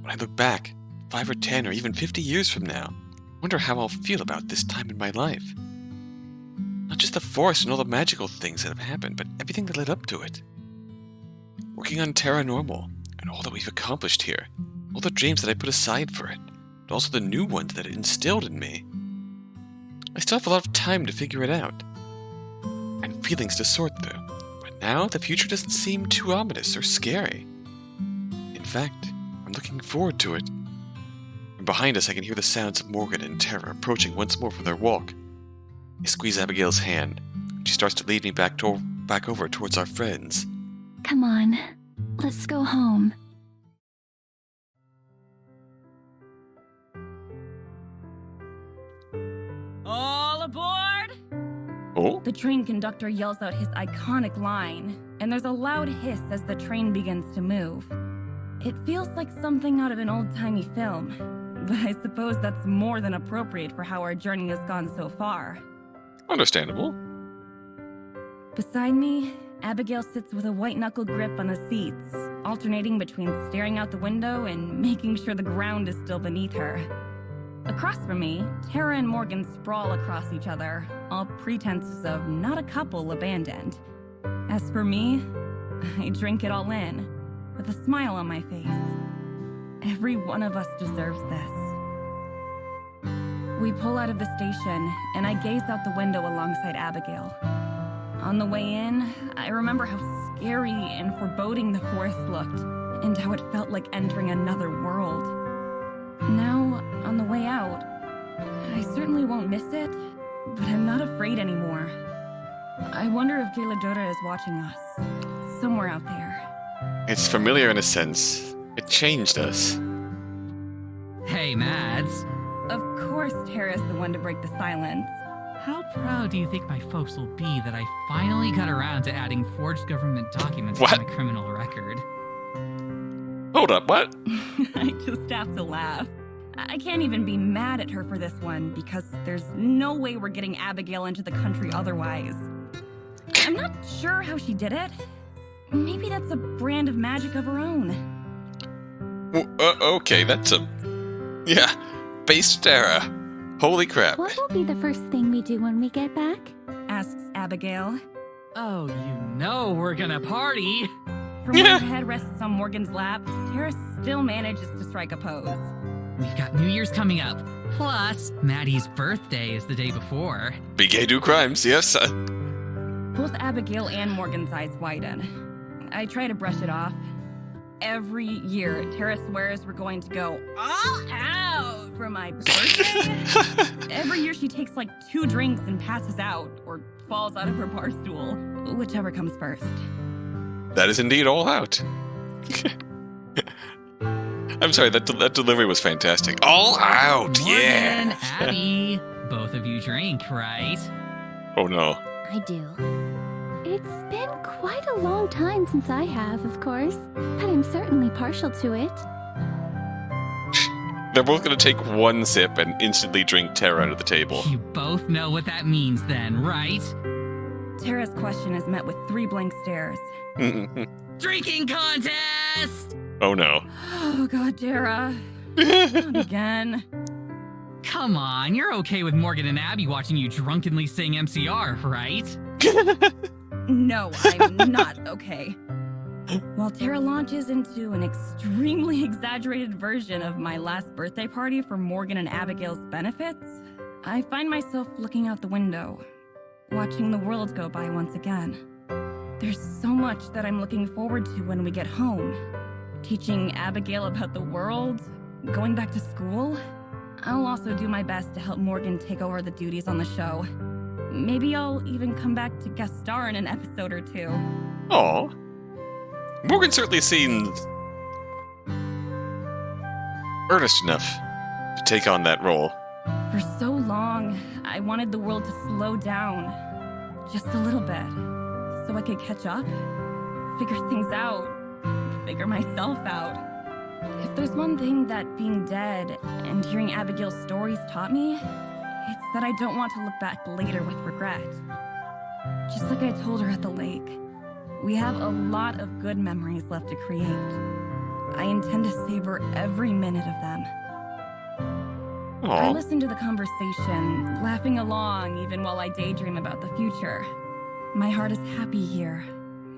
When I look back, 5 or 10 or even 50 years from now, I wonder how I'll feel about this time in my life. Not just the forest and all the magical things that have happened, but everything that led up to it. Working on Terra Normal, and all that we've accomplished here, all the dreams that I put aside for it, and also the new ones that it instilled in me. I still have a lot of time to figure it out, and feelings to sort through, but now the future doesn't seem too ominous or scary. In fact, I'm looking forward to it. And behind us I can hear the sounds of Morgan and Tara approaching once more from their walk. I squeeze Abigail's hand. She starts to lead me back over towards our friends. Come on, let's go home. All aboard! Oh? The train conductor yells out his iconic line, and there's a loud hiss as the train begins to move. It feels like something out of an old-timey film, but I suppose that's more than appropriate for how our journey has gone so far. Understandable. Beside me, Abigail sits with a white-knuckle grip on the seats, alternating between staring out the window and making sure the ground is still beneath her. Across from me, Tara and Morgan sprawl across each other, all pretenses of not a couple abandoned. As for me, I drink it all in, with a smile on my face. Every one of us deserves this. We pull out of the station, and I gaze out the window alongside Abigail. On the way in, I remember how scary and foreboding the forest looked, and how it felt like entering another world. Now, on the way out, I certainly won't miss it, but I'm not afraid anymore. I wonder if Galadora is watching us, somewhere out there. It's familiar in a sense. It changed us. Hey, Mads. Of course Tara's the one to break the silence. How proud do you think my folks will be that I finally got around to adding forged government documents What? to my criminal record? Hold up, what? I just have to laugh. I can't even be mad at her for this one, because there's no way we're getting Abigail into the country otherwise. I'm not sure how she did it. Maybe that's a brand of magic of her own. Okay, that's a... Yeah, base Tara. Holy crap. What will be the first thing we do when we get back? Asks Abigail. Oh, you know we're gonna party! From when her head rests on Morgan's lap, Tara still manages to strike a pose. We've got New Year's coming up. Plus, Maddie's birthday is the day before. Big gay do crimes, yes. Both Abigail and Morgan's eyes widen. I try to brush it off. Every year, Tara swears we're going to go all out for my birthday. Every year she takes like 2 drinks and passes out, or falls out of her bar stool, whichever comes first. That is indeed all out. I'm sorry, that delivery was fantastic. All out, Morgan, yeah. Abby, both of you drink, right? Oh no. I do. It's been quite a long time since I have, of course, but I'm certainly partial to it. They're both going to take one sip and instantly drink Tara under the table. You both know what that means then, right? Tara's question is met with 3 blank stares. Drinking contest! Oh no. Oh god, Tara. Not again. Come on, you're okay with Morgan and Abby watching you drunkenly sing MCR, right? No, I'm not okay. While Tara launches into an extremely exaggerated version of my last birthday party for Morgan and Abigail's benefits, I find myself looking out the window, watching the world go by once again. There's so much that I'm looking forward to when we get home. Teaching Abigail about the world, going back to school. I'll also do my best to help Morgan take over the duties on the show. Maybe I'll even come back to guest star in an episode or 2. Aw. Morgan certainly seems earnest enough to take on that role. For so long, I wanted the world to slow down. Just a little bit. So I could catch up, figure things out, figure myself out. If there's one thing that being dead and hearing Abigail's stories taught me, it's that I don't want to look back later with regret. Just like I told her at the lake, we have a lot of good memories left to create. I intend to savor every minute of them. I Aw. listen to the conversation, laughing along even while I daydream about the future. My heart is happy here,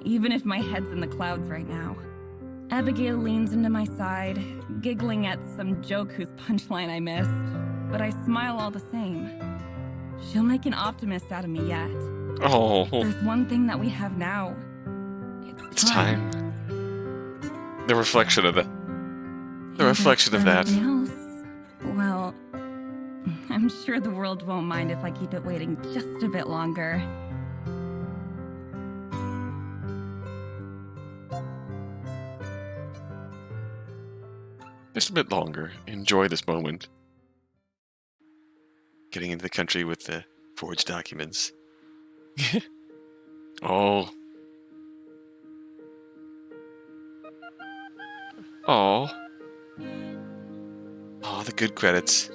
even if my head's in the clouds right now. Abigail leans into my side, giggling at some joke whose punchline I missed, but I smile all the same. She'll make an optimist out of me yet. Oh. There's one thing that we have now. It's time. The reflection of that. The reflection of that. Anything else? Well, I'm sure the world won't mind if I keep it waiting just a bit longer. Just a bit longer. Enjoy this moment. Getting into the country with the forged documents. Oh. Oh. Oh, the good credits.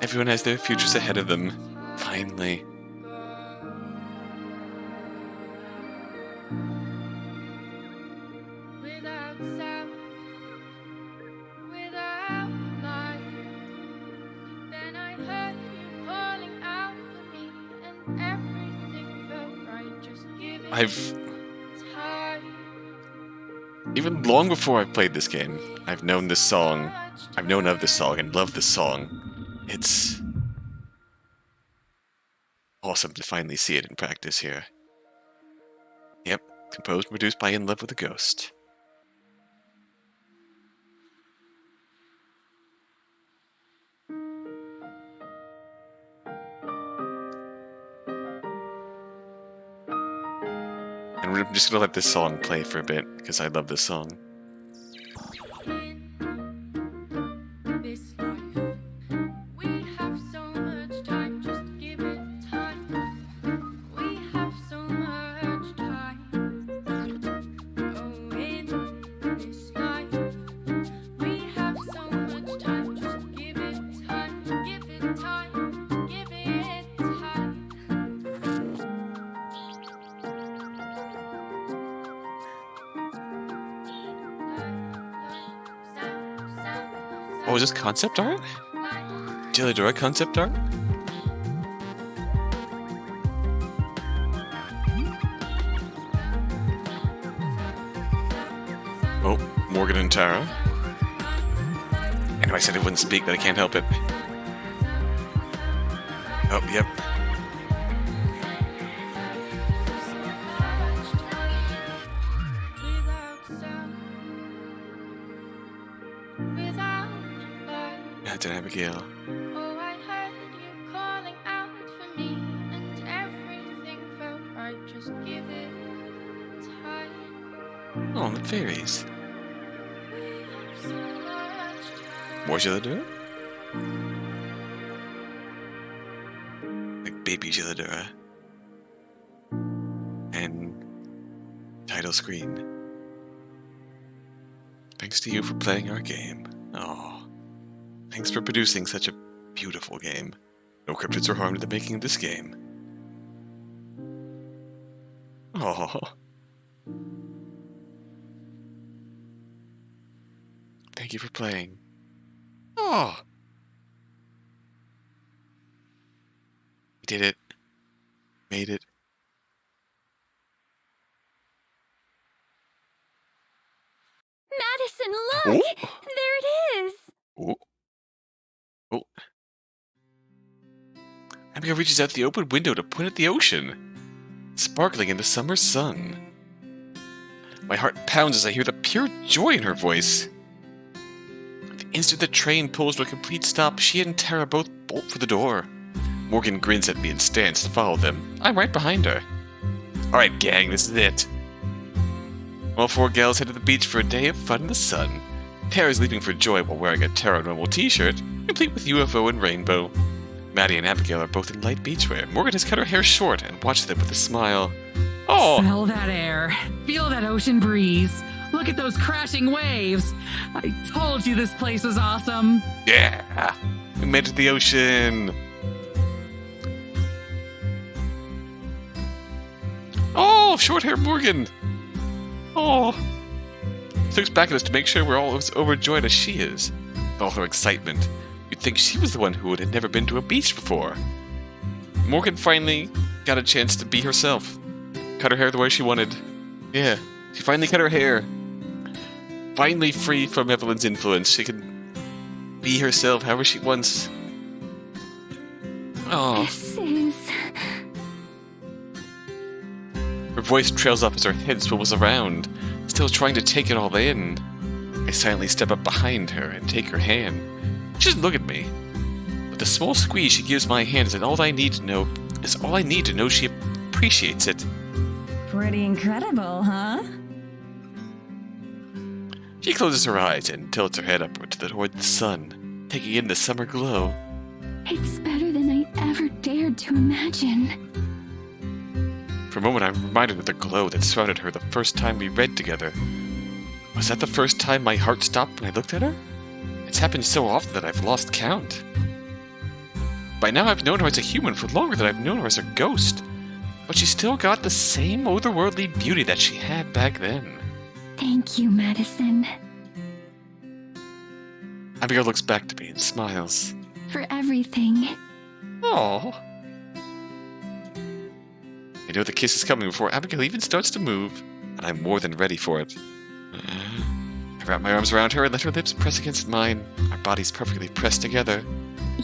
Everyone has their futures ahead of them. Finally. Without sound, without light, then I heard you calling out for me, and everything felt right. Just give it time. Even long before I've played this game, I've known this song. I've known of this song and loved this song. It's awesome to finally see it in practice here. Yep, composed and produced by In Love with a Ghost. And I'm just gonna let this song play for a bit, because I love this song. This life, we have so much time, just give it time. We have so much time. Oh, in this life, we have so much time, just give it time, give it time, give it time. Oh, is this concept art? Gilladora concept art? Oh, Morgan and Tara. I know I said it wouldn't speak, but I can't help it. Oh, yep. That's an Abigail. Oh, I heard you calling out for me, and everything felt right. Just give it time. Oh, the fairies. We have so much time. More Gilladora? Like baby Gilladora. And title screen. Thanks to you for playing our game. Oh. Thanks for producing such a beautiful game. No cryptids were harmed in the making of this game. Oh. Thank you for playing. Oh. We did it. Made it. Madison, look! Oh. There it is! Oh. Oh. Abigail reaches out the open window to point at the ocean, sparkling in the summer sun. My heart pounds as I hear the pure joy in her voice. The instant the train pulls to a complete stop, she and Tara both bolt for the door. Morgan grins at me and stands to follow them. I'm right behind her. Alright, gang, this is it. All four gals head to the beach for a day of fun in the sun. Tara's leaping for joy while wearing a Tara normal t-shirt, complete with UFO and rainbow. Maddie and Abigail are both in light beachwear. Morgan has cut her hair short and watches them with a smile. Oh! Smell that air. Feel that ocean breeze. Look at those crashing waves. I told you this place was awesome. Yeah! We made it to the ocean! Oh! Short hair Morgan! Oh! She looks back at us to make sure we're all as overjoyed as she is. With all her excitement, you'd think she was the one who had never been to a beach before. Morgan finally got a chance to be herself. Cut her hair the way she wanted. Yeah, she finally cut her hair. Finally free from Evelyn's influence. She can be herself however she wants. Oh. This is... Her voice trails off as her head swivels around, still trying to take it all in. I silently step up behind her and take her hand. She doesn't look at me. But the small squeeze she gives my hand is all I need to know she appreciates it. Pretty incredible, huh? She closes her eyes and tilts her head upward toward the sun, taking in the summer glow. It's better than I ever dared to imagine. For a moment, I'm reminded of the glow that surrounded her the first time we read together. Was that the first time my heart stopped when I looked at her? It's happened so often that I've lost count. By now, I've known her as a human for longer than I've known her as a ghost. But she's still got the same otherworldly beauty that she had back then. Thank you, Madison. Abigail looks back to me and smiles. For everything. Oh. I know the kiss is coming before Abigail even starts to move, and I'm more than ready for it. I wrap my arms around her and let her lips press against mine, our bodies perfectly pressed together.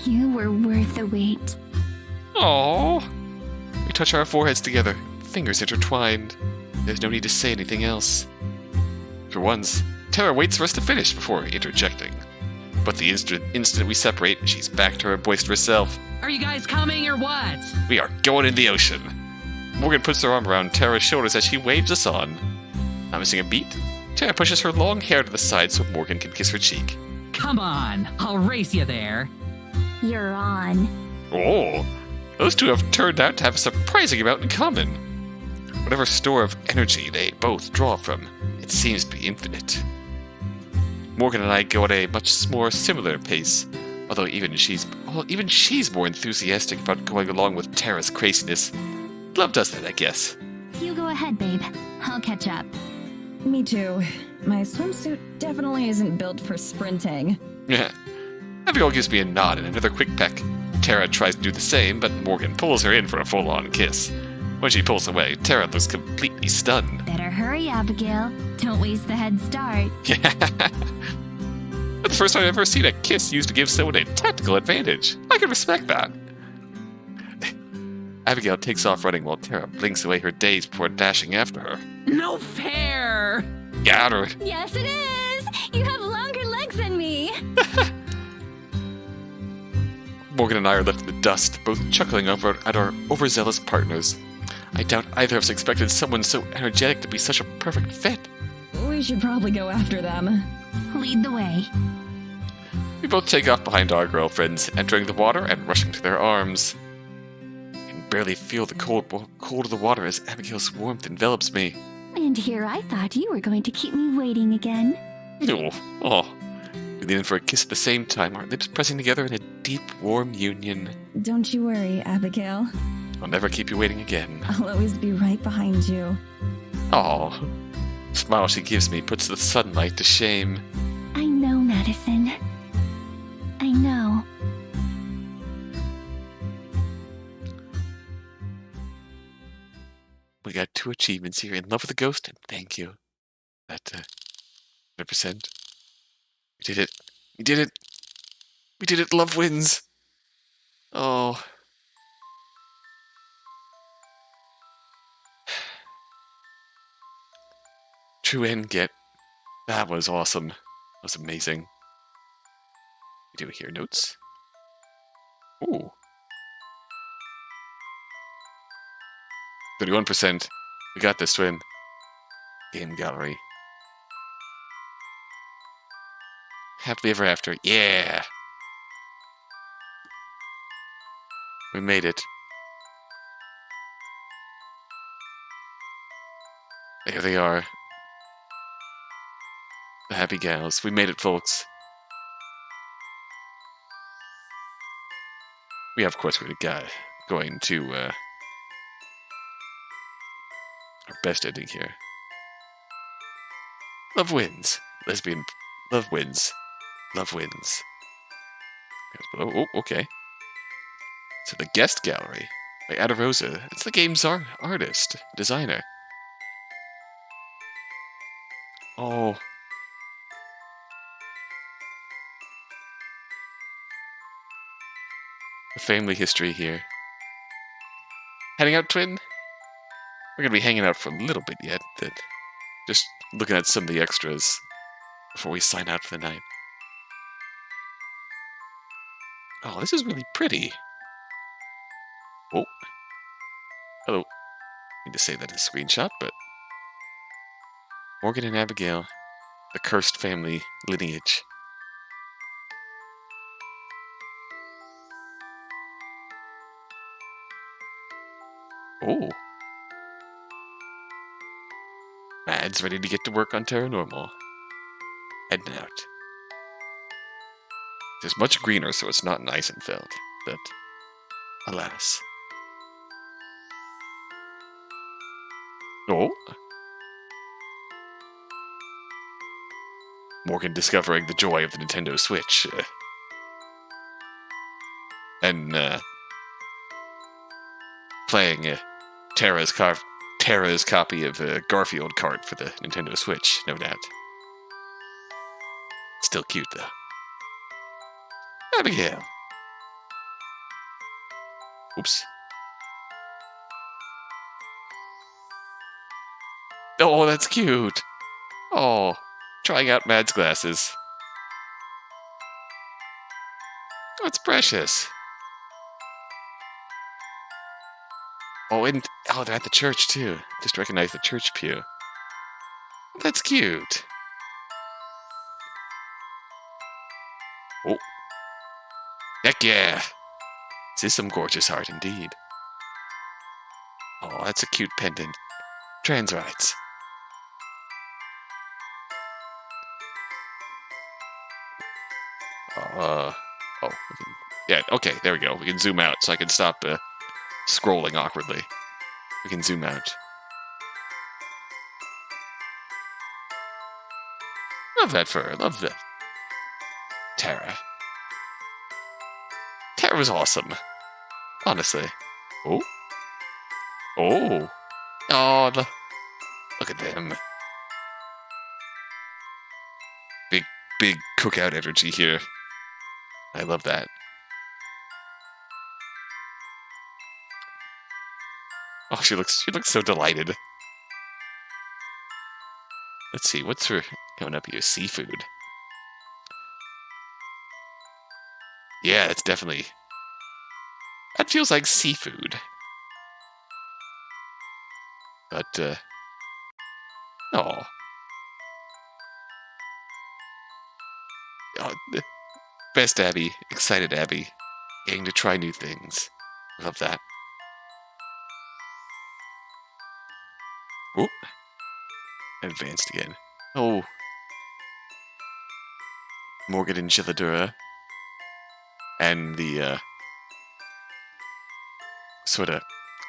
You were worth the wait. Oh. We touch our foreheads together, fingers intertwined. There's no need to say anything else. For once, Tara waits for us to finish before interjecting. But the instant we separate, she's back to her boisterous self. Are you guys coming or what? We are going in the ocean. Morgan puts her arm around Tara's shoulders as she waves us on. Not missing a beat, Tara pushes her long hair to the side so Morgan can kiss her cheek. Come on, I'll race you there. You're on. Oh, those two have turned out to have a surprising amount in common. Whatever store of energy they both draw from, it seems to be infinite. Morgan and I go at a much more similar pace, although even she's more enthusiastic about going along with Tara's craziness. Love does that, I guess. You go ahead, babe. I'll catch up. Me too. My swimsuit definitely isn't built for sprinting. Yeah. Abigail gives me a nod and another quick peck. Tara tries to do the same, but Morgan pulls her in for a full-on kiss. When she pulls away, Tara looks completely stunned. Better hurry, Abigail. Don't waste the head start. That's the first time I've ever seen a kiss used to give someone a tactical advantage. I can respect that. Abigail takes off running while Tara blinks away her days before dashing after her. No fair! Got her. Yes, it is! You have longer legs than me! Morgan and I are left in the dust, both chuckling over at our overzealous partners. I doubt either of us expected someone so energetic to be such a perfect fit. We should probably go after them. Lead the way. We both take off behind our girlfriends, entering the water and rushing to their arms. I can barely feel the cold of the water as Abigail's warmth envelops me. And here I thought you were going to keep me waiting again. Oh. We lean in for a kiss at the same time, our lips pressing together in a deep, warm union. Don't you worry, Abigail. I'll never keep you waiting again. I'll always be right behind you. Aw. The smile she gives me puts the sunlight to shame. I know, Madison. I know. We got 2 achievements here. In love with a ghost, and thank you. That, 100%. We did it. We did it. We did it. Love wins. Oh. True end get. That was awesome. That was amazing. We do hear notes. Ooh. 31%. We got this, twin. Game gallery. Happily ever after. Yeah! We made it. There they are. The happy gals. We made it, folks. We, of course, we're going to, our best ending here. Love wins. Lesbian. Love wins. Love wins. Oh, okay. So the guest gallery by Ada Rosa. It's the game's artist, designer. Oh. The family history here. Heading out, twin? We're gonna be hanging out for a little bit yet. Just looking at some of the extras before we sign out for the night. Oh, this is really pretty. Oh. Hello. Need to save that as a screenshot, but Morgan and Abigail, the cursed family lineage. Oh. Mads ready to get to work on Terranormal. Heading out. It's much greener, so it's not nice and filled, but alas. Oh. Morgan discovering the joy of the Nintendo Switch. And playing Tara's copy of Garfield Kart for the Nintendo Switch, no doubt. Still cute, though. Abigail. Oops. Oh, that's cute. Oh, trying out Mad's glasses. Oh, it's precious. Oh, and they're at the church too. Just recognize the church pew. That's cute. Oh. Heck yeah. This is some gorgeous art indeed. Oh, that's a cute pendant. Trans rights. Yeah, okay, there we go. We can zoom out so I can stop scrolling awkwardly. We can zoom out. Love that fur. Love that. Tara. Tara was awesome. Honestly. Oh. Oh. Oh, look at them. Big cookout energy here. I love that. Oh, she looks so delighted. Let's see, what's for coming up here? Seafood. Yeah, that's definitely... That feels like seafood. But, oh. Best Abby, excited Abby, getting to try new things. Love that. Whoop. Advanced again. Oh. Morgan and Chilladura. And the, sort of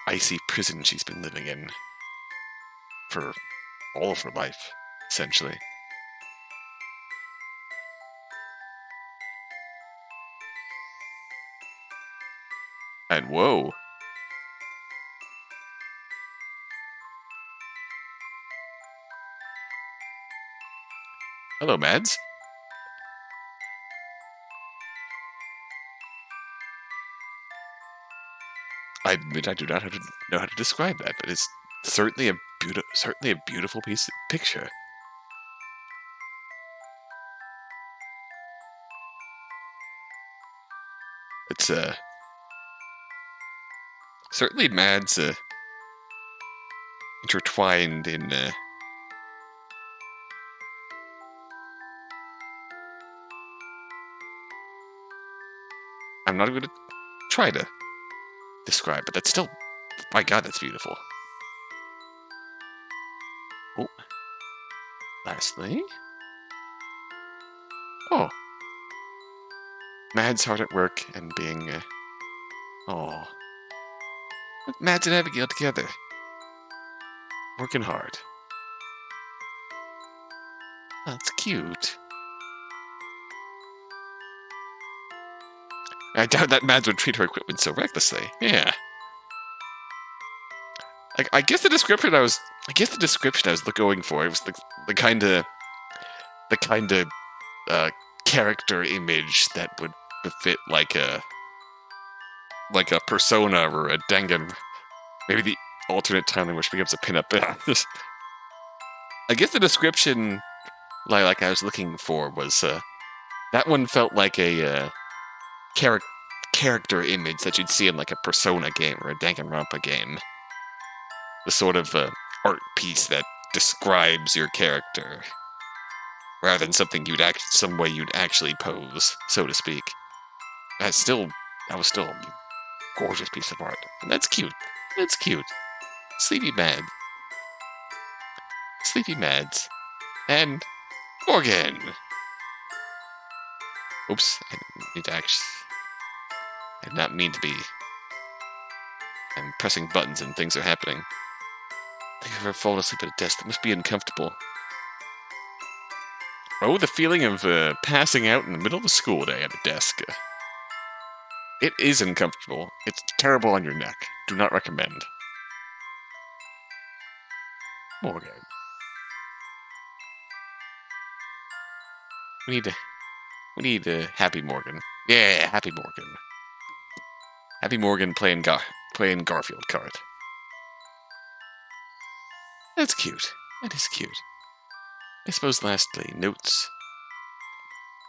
icy prison she's been living in for all of her life, essentially. And whoa. Hello, Mads. I admit I do not know how to describe that, but it's certainly a beautiful picture. It's certainly Mads intertwined in I'm not going to try to describe, but that's still, my God, that's beautiful. Oh, lastly, oh, Mads hard at work and being, oh, Mads and Abigail together, working hard. That's cute. I doubt that Mads would treat her equipment so recklessly. Yeah. I guess the description I was going for, it was the kind of character image that would befit like a persona or a Dangan, maybe the alternate timeline which becomes a pinup. I guess the description like I was looking for was that one felt like a character image that you'd see in like a Persona game or a Danganronpa game. The sort of art piece that describes your character, rather than something some way you'd actually pose, so to speak. That was still a gorgeous piece of art, and that's cute. That's cute. Sleepy Mad. Sleepy Mads, and Morgan. Oops, I didn't need to actually. I did not mean to be. I'm pressing buttons and things are happening. I think I've ever fallen asleep at a desk. That must be uncomfortable. Oh, the feeling of passing out in the middle of a school day at a desk. It is uncomfortable. It's terrible on your neck. Do not recommend. Morgan. We need Happy Morgan. Yeah, Happy Morgan. Happy Morgan playing Garfield card. That's cute. That is cute. I suppose lastly, notes.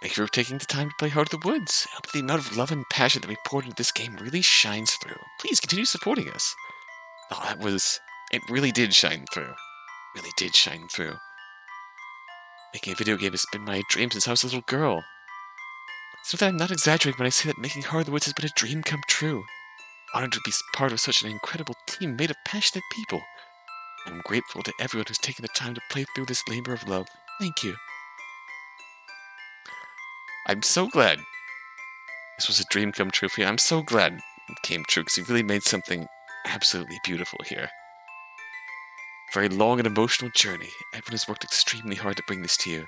Thank you for taking the time to play Heart of the Woods. I hope the amount of love and passion that we poured into this game really shines through. Please continue supporting us. Oh, it really did shine through. Really did shine through. Making a video game has been my dream since I was a little girl. So that I'm not exaggerating when I say that making Heart of the Woods has been a dream come true. Honored to be part of such an incredible team made of passionate people. I'm grateful to everyone who's taken the time to play through this labor of love. Thank you. I'm so glad this was a dream come true for you. I'm so glad it came true because you really made something absolutely beautiful here. Very long and emotional journey. Everyone has worked extremely hard to bring this to you.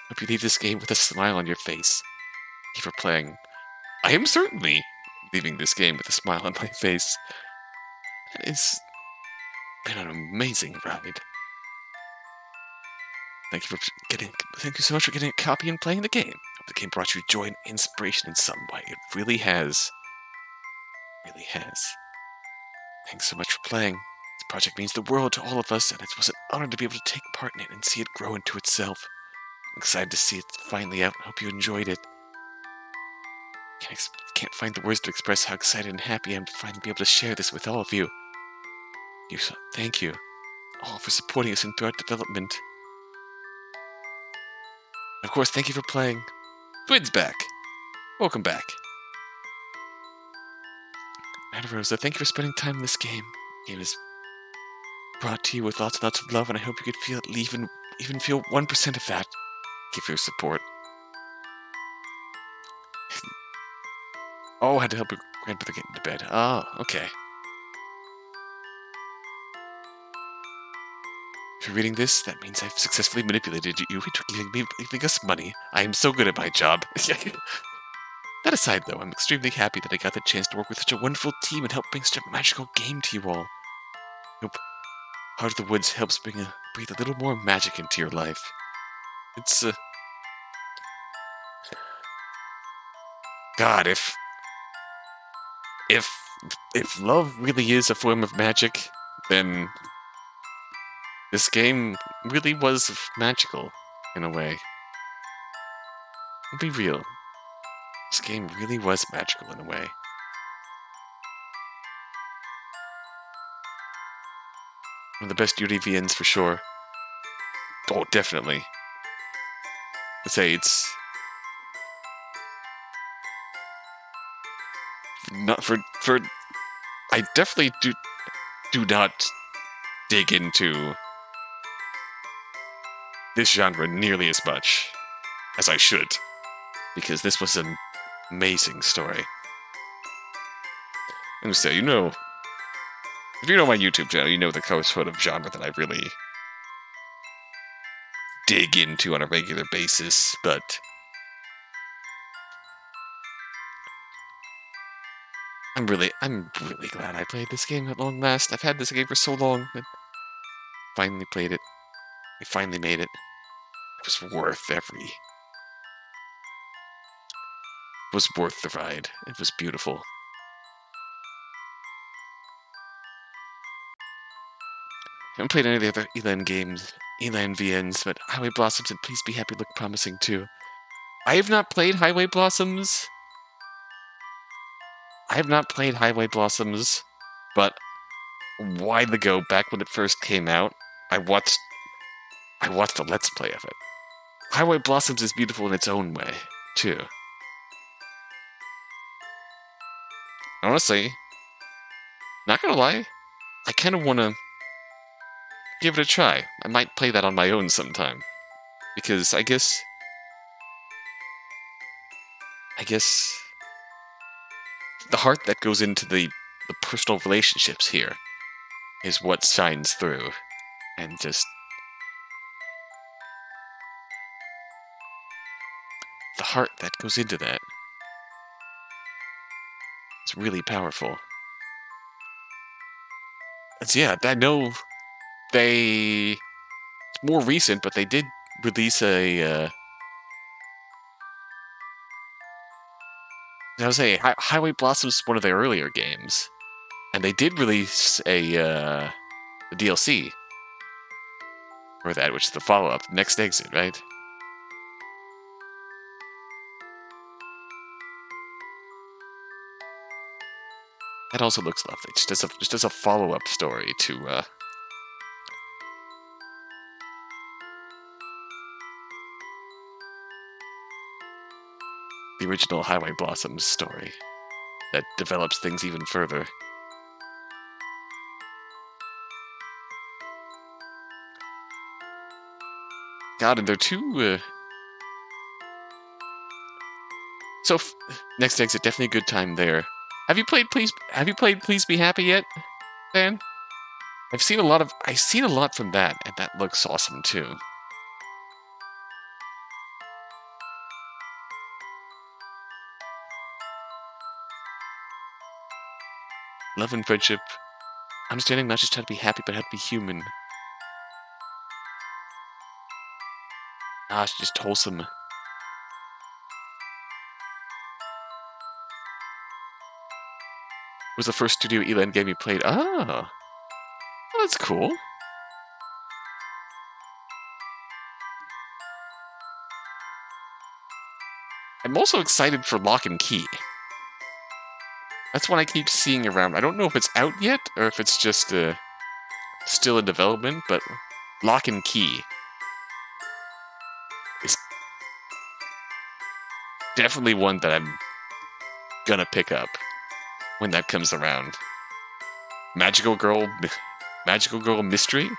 Hope you leave this game with a smile on your face. Thank you for playing. I am certainly leaving this game with a smile on my face. That has been an amazing ride. Thank you so much for getting a copy and playing the game. Hope the game brought you joy and inspiration in some way. It really has. Really has. Thanks so much for playing. This project means the world to all of us, and it was an honor to be able to take part in it and see it grow into itself. I'm excited to see it finally out and hope you enjoyed it. Can't find the words to express how excited and happy I am to finally be able to share this with all of you. Thank you all for supporting us in throughout development. Of course, thank you for playing. Twins back. Welcome back. And Rosa, thank you for spending time in this game. The game is brought to you with lots and lots of love, and I hope you could feel it, even feel 1% of that. Give your support. Oh, I had to help your grandmother get into bed. Oh, okay. If you're reading this, that means I've successfully manipulated you into giving us money. I am so good at my job. That aside, though, I'm extremely happy that I got the chance to work with such a wonderful team and help bring such a magical game to you all. I hope Heart of the Woods helps breathe a little more magic into your life. It's, God, if love really is a form of magic, then this game really was magical, in a way. Be real. This game really was magical in a way. One of the best UDVNs for sure. Oh, definitely. Let's say it's not for I definitely do not dig into this genre nearly as much as I should, because this was an amazing story. And so, if you know my YouTube channel, you know the sort of genre that I really dig into on a regular basis, but I'm really glad I played this game at long last. I've had this game for so long, but finally played it. I finally made it. It was worth the ride. It was beautiful. I haven't played any of the other Élan games, Élan VNs, but Highway Blossoms and Please Be Happy look promising too. I have not played Highway Blossoms. But a while ago, back when it first came out, I watched a Let's Play of it. Highway Blossoms is beautiful in its own way, too. Honestly, not gonna lie, I kind of want to give it a try. I might play that on my own sometime. Because I guess the heart that goes into the personal relationships here is what shines through. And just the heart that goes into that is really powerful. It's, yeah, I know it's more recent, but they did release a I was saying, Highway Blossom's one of their earlier games, and they did release a DLC for that, which is the follow-up, Next Exit, right? That also looks lovely. Just as a follow-up story to the original Highway Blossoms story that develops things even further. God, and they're two. Next Exit, definitely a good time there. Have you played Please Be Happy yet, Dan? I've seen a lot from that, and that looks awesome too. Love and friendship, understanding not just how to be happy, but how to be human. Gosh, just wholesome. Was the first Studio Élan game you played? Oh, well, that's cool. I'm also excited for Lock and Key. That's one I keep seeing around. I don't know if it's out yet, or if it's just still in development, but Lock and Key is definitely one that I'm gonna pick up when that comes around. Magical Girl Mystery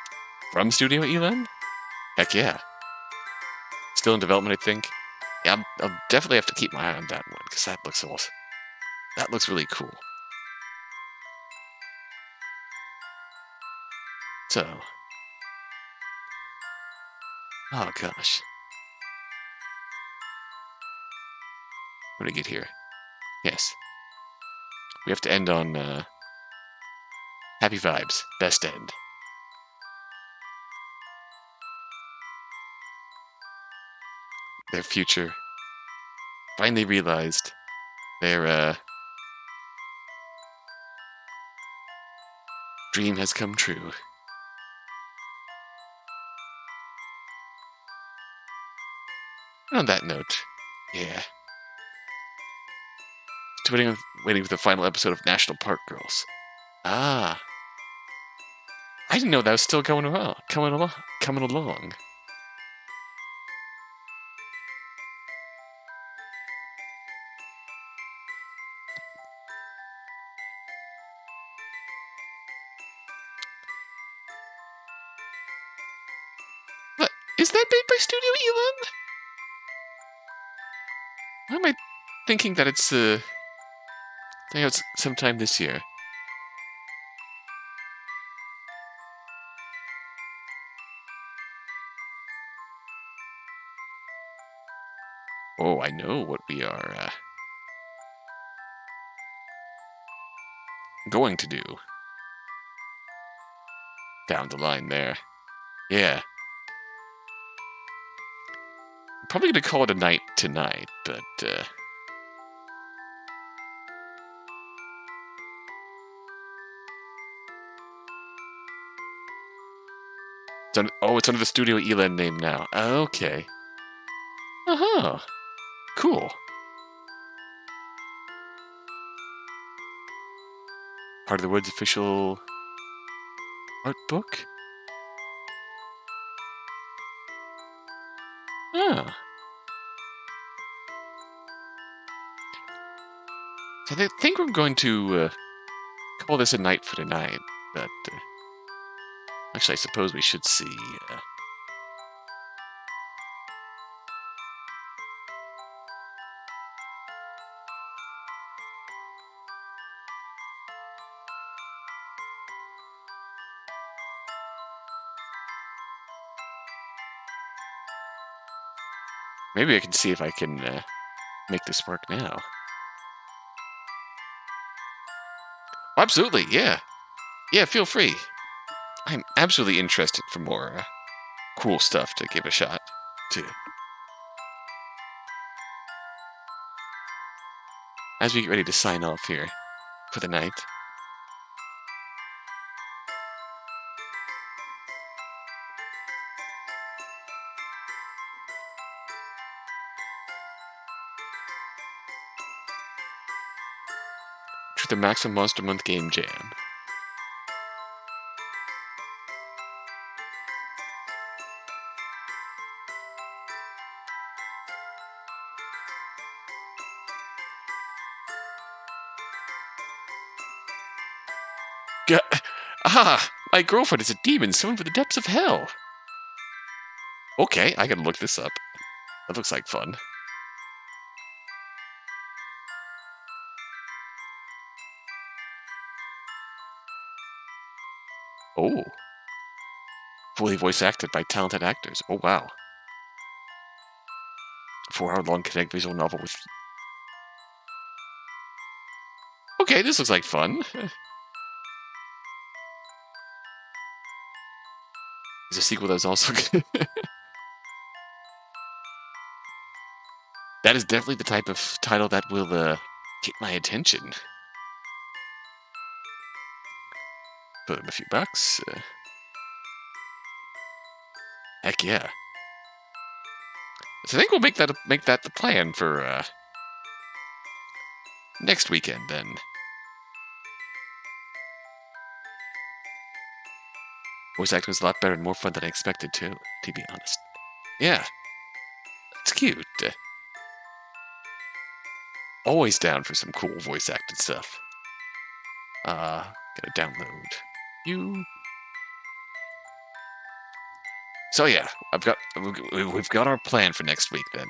from Studio Élan? Heck yeah. Still in development, I think. Yeah, I'll definitely have to keep my eye on that one, because that looks awesome. That looks really cool. So. Oh gosh. What do we get here? Yes. We have to end on happy vibes. Best end. Their future finally realized their dream has come true. And on that note, yeah. Waiting for the final episode of National Park Girls. Ah. I didn't know that was still coming along. What? Is that made by Studio Élan? Why am I thinking that it's sometime this year? Oh, I know what we are going to do down the line there. Yeah. I'm probably going to call it a night tonight, but it's under the Studio Élan name now. Okay. Uh-huh. Cool. Part of the Woods official art book? Ah. So I think we're going to call this a night for tonight, but Actually, I suppose we should see. Maybe I can see if I can make this work now. Absolutely, yeah. Yeah, feel free. I'm absolutely interested for more cool stuff to give a shot to. As we get ready to sign off here for the night. To the Maximum Monster Month Game Jam. Ah, my girlfriend is a demon summoned from the depths of hell. Okay, I gotta look this up. That looks like fun. Oh. Fully voice acted by talented actors. Oh, wow. 4-hour-long kinetic visual novel with... Okay, this looks like fun. There's a sequel that was also good. That is definitely the type of title that will get my attention. Put in a few bucks. Heck yeah. So I think we'll make that the plan for next weekend then. Voice acting was a lot better and more fun than I expected too, to be honest. Yeah. It's cute. Always down for some cool voice acted stuff. Gotta download you. So yeah, we've got our plan for next week then.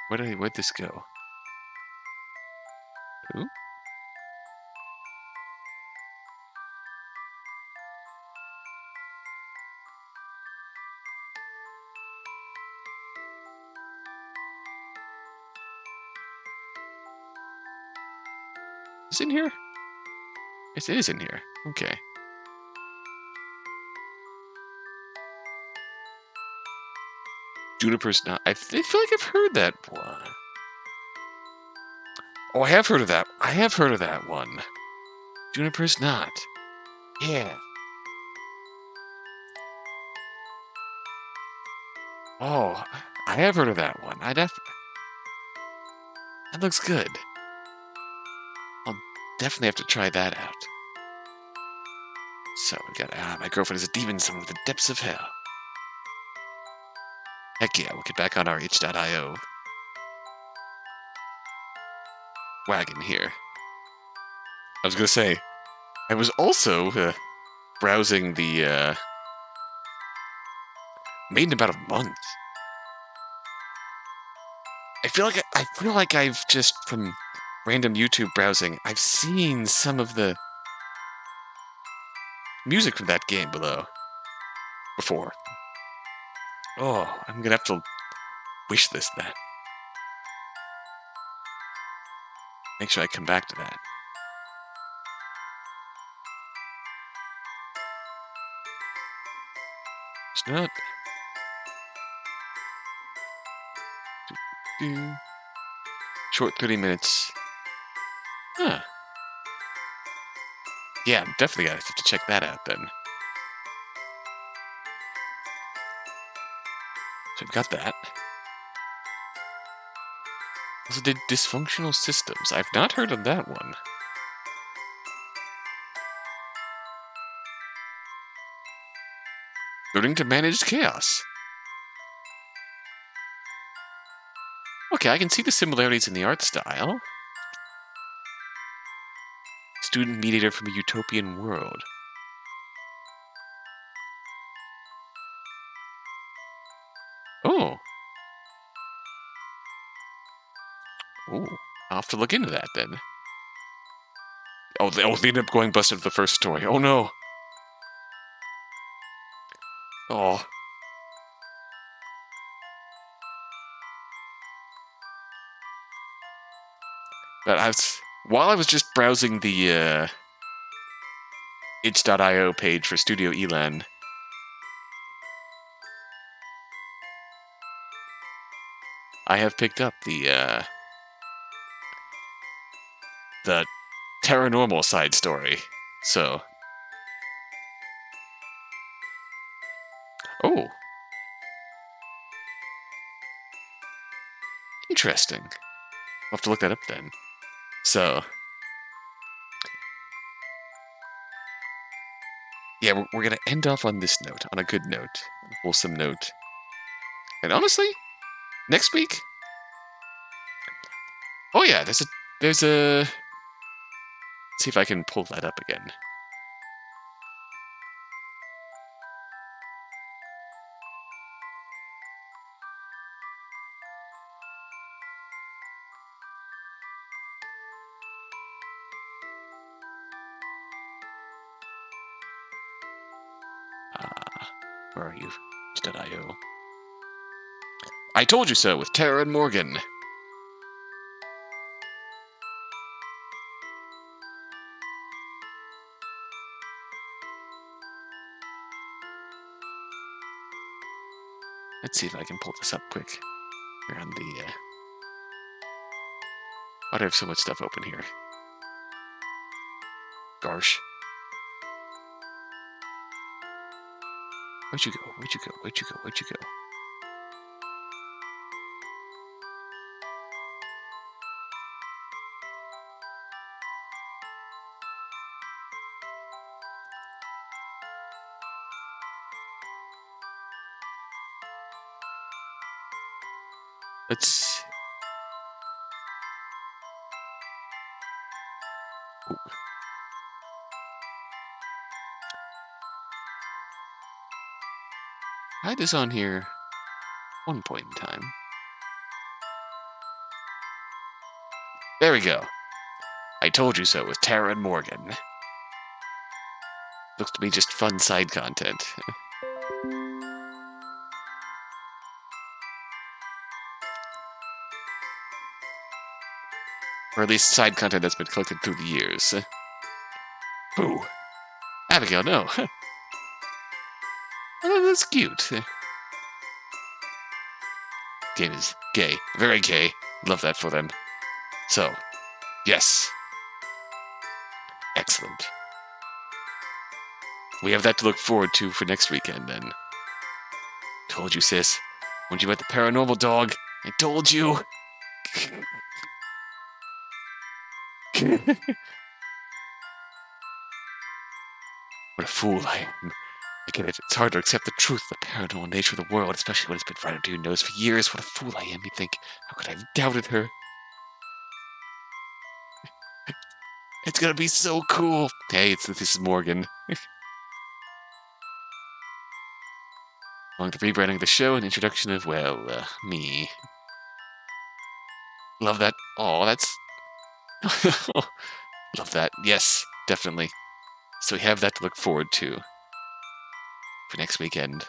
Where'd this go? Ooh. Is it in here? Yes, it is in here. Okay. Juniper's not. I feel like I've heard that one. Oh, I have heard of that. I have heard of that one. Juniper's not. Yeah. Oh, I have heard of that one. That looks good. I'll definitely have to try that out. So we got my girlfriend is a demon summoned from the depths of hell. Heck yeah, we'll get back on our itch.io wagon here. I was gonna say, I was also browsing the made in about a month. I feel like I've just from random YouTube browsing, I've seen some of the music from that game before. Oh, I'm gonna have to wish this that. Make sure I come back to that. It's not. Short 30 minutes. Huh. Yeah, definitely gotta have to check that out then. So we've got that. Also did Dysfunctional Systems. I've not heard of that one. Learning to Manage Chaos. Okay, I can see the similarities in the art style. student mediator from a utopian world. Oh. Ooh. I'll have to look into that then. Oh, they ended up going busted the first story. Oh no. Oh. But while I was just browsing the itch.io page for Studio Élan, I have picked up the paranormal side story. So, oh, interesting. I'll have to look that up then. So, yeah, we're gonna end off on this note, on a good note, a wholesome note. And honestly, next week, oh yeah, there's a. Let's see if I can pull that up again. Where are you? Itch.io. I told you so with Tara and Morgan. Let's see if I can pull this up quick. We're on the. Why do I have so much stuff open here? Gosh. Where'd you go? Where'd you go? Where'd you go? Where'd you go? Let's. Ooh. I had this on here one point in time. There we go. I told you so with Tara and Morgan. Looks to be just fun side content. Or at least side content that's been collected through the years. Boo. Abigail, no. Oh, that's cute. Game is gay. Very gay. Love that for them. So, yes. Excellent. We have that to look forward to for next weekend, then. Told you, sis. When you met the paranormal dog, I told you. What a fool I am. I get it. It's hard to accept the truth of the paranormal nature of the world, especially when it's been right under your nose for years. What a fool I am, you think. How could I have doubted her? It's gonna be so cool. Hey, this is Morgan. Along the rebranding of the show and introduction of, well, me. Love that. Oh, that's... Love that. Yes, definitely. So we have that to look forward to for next weekend.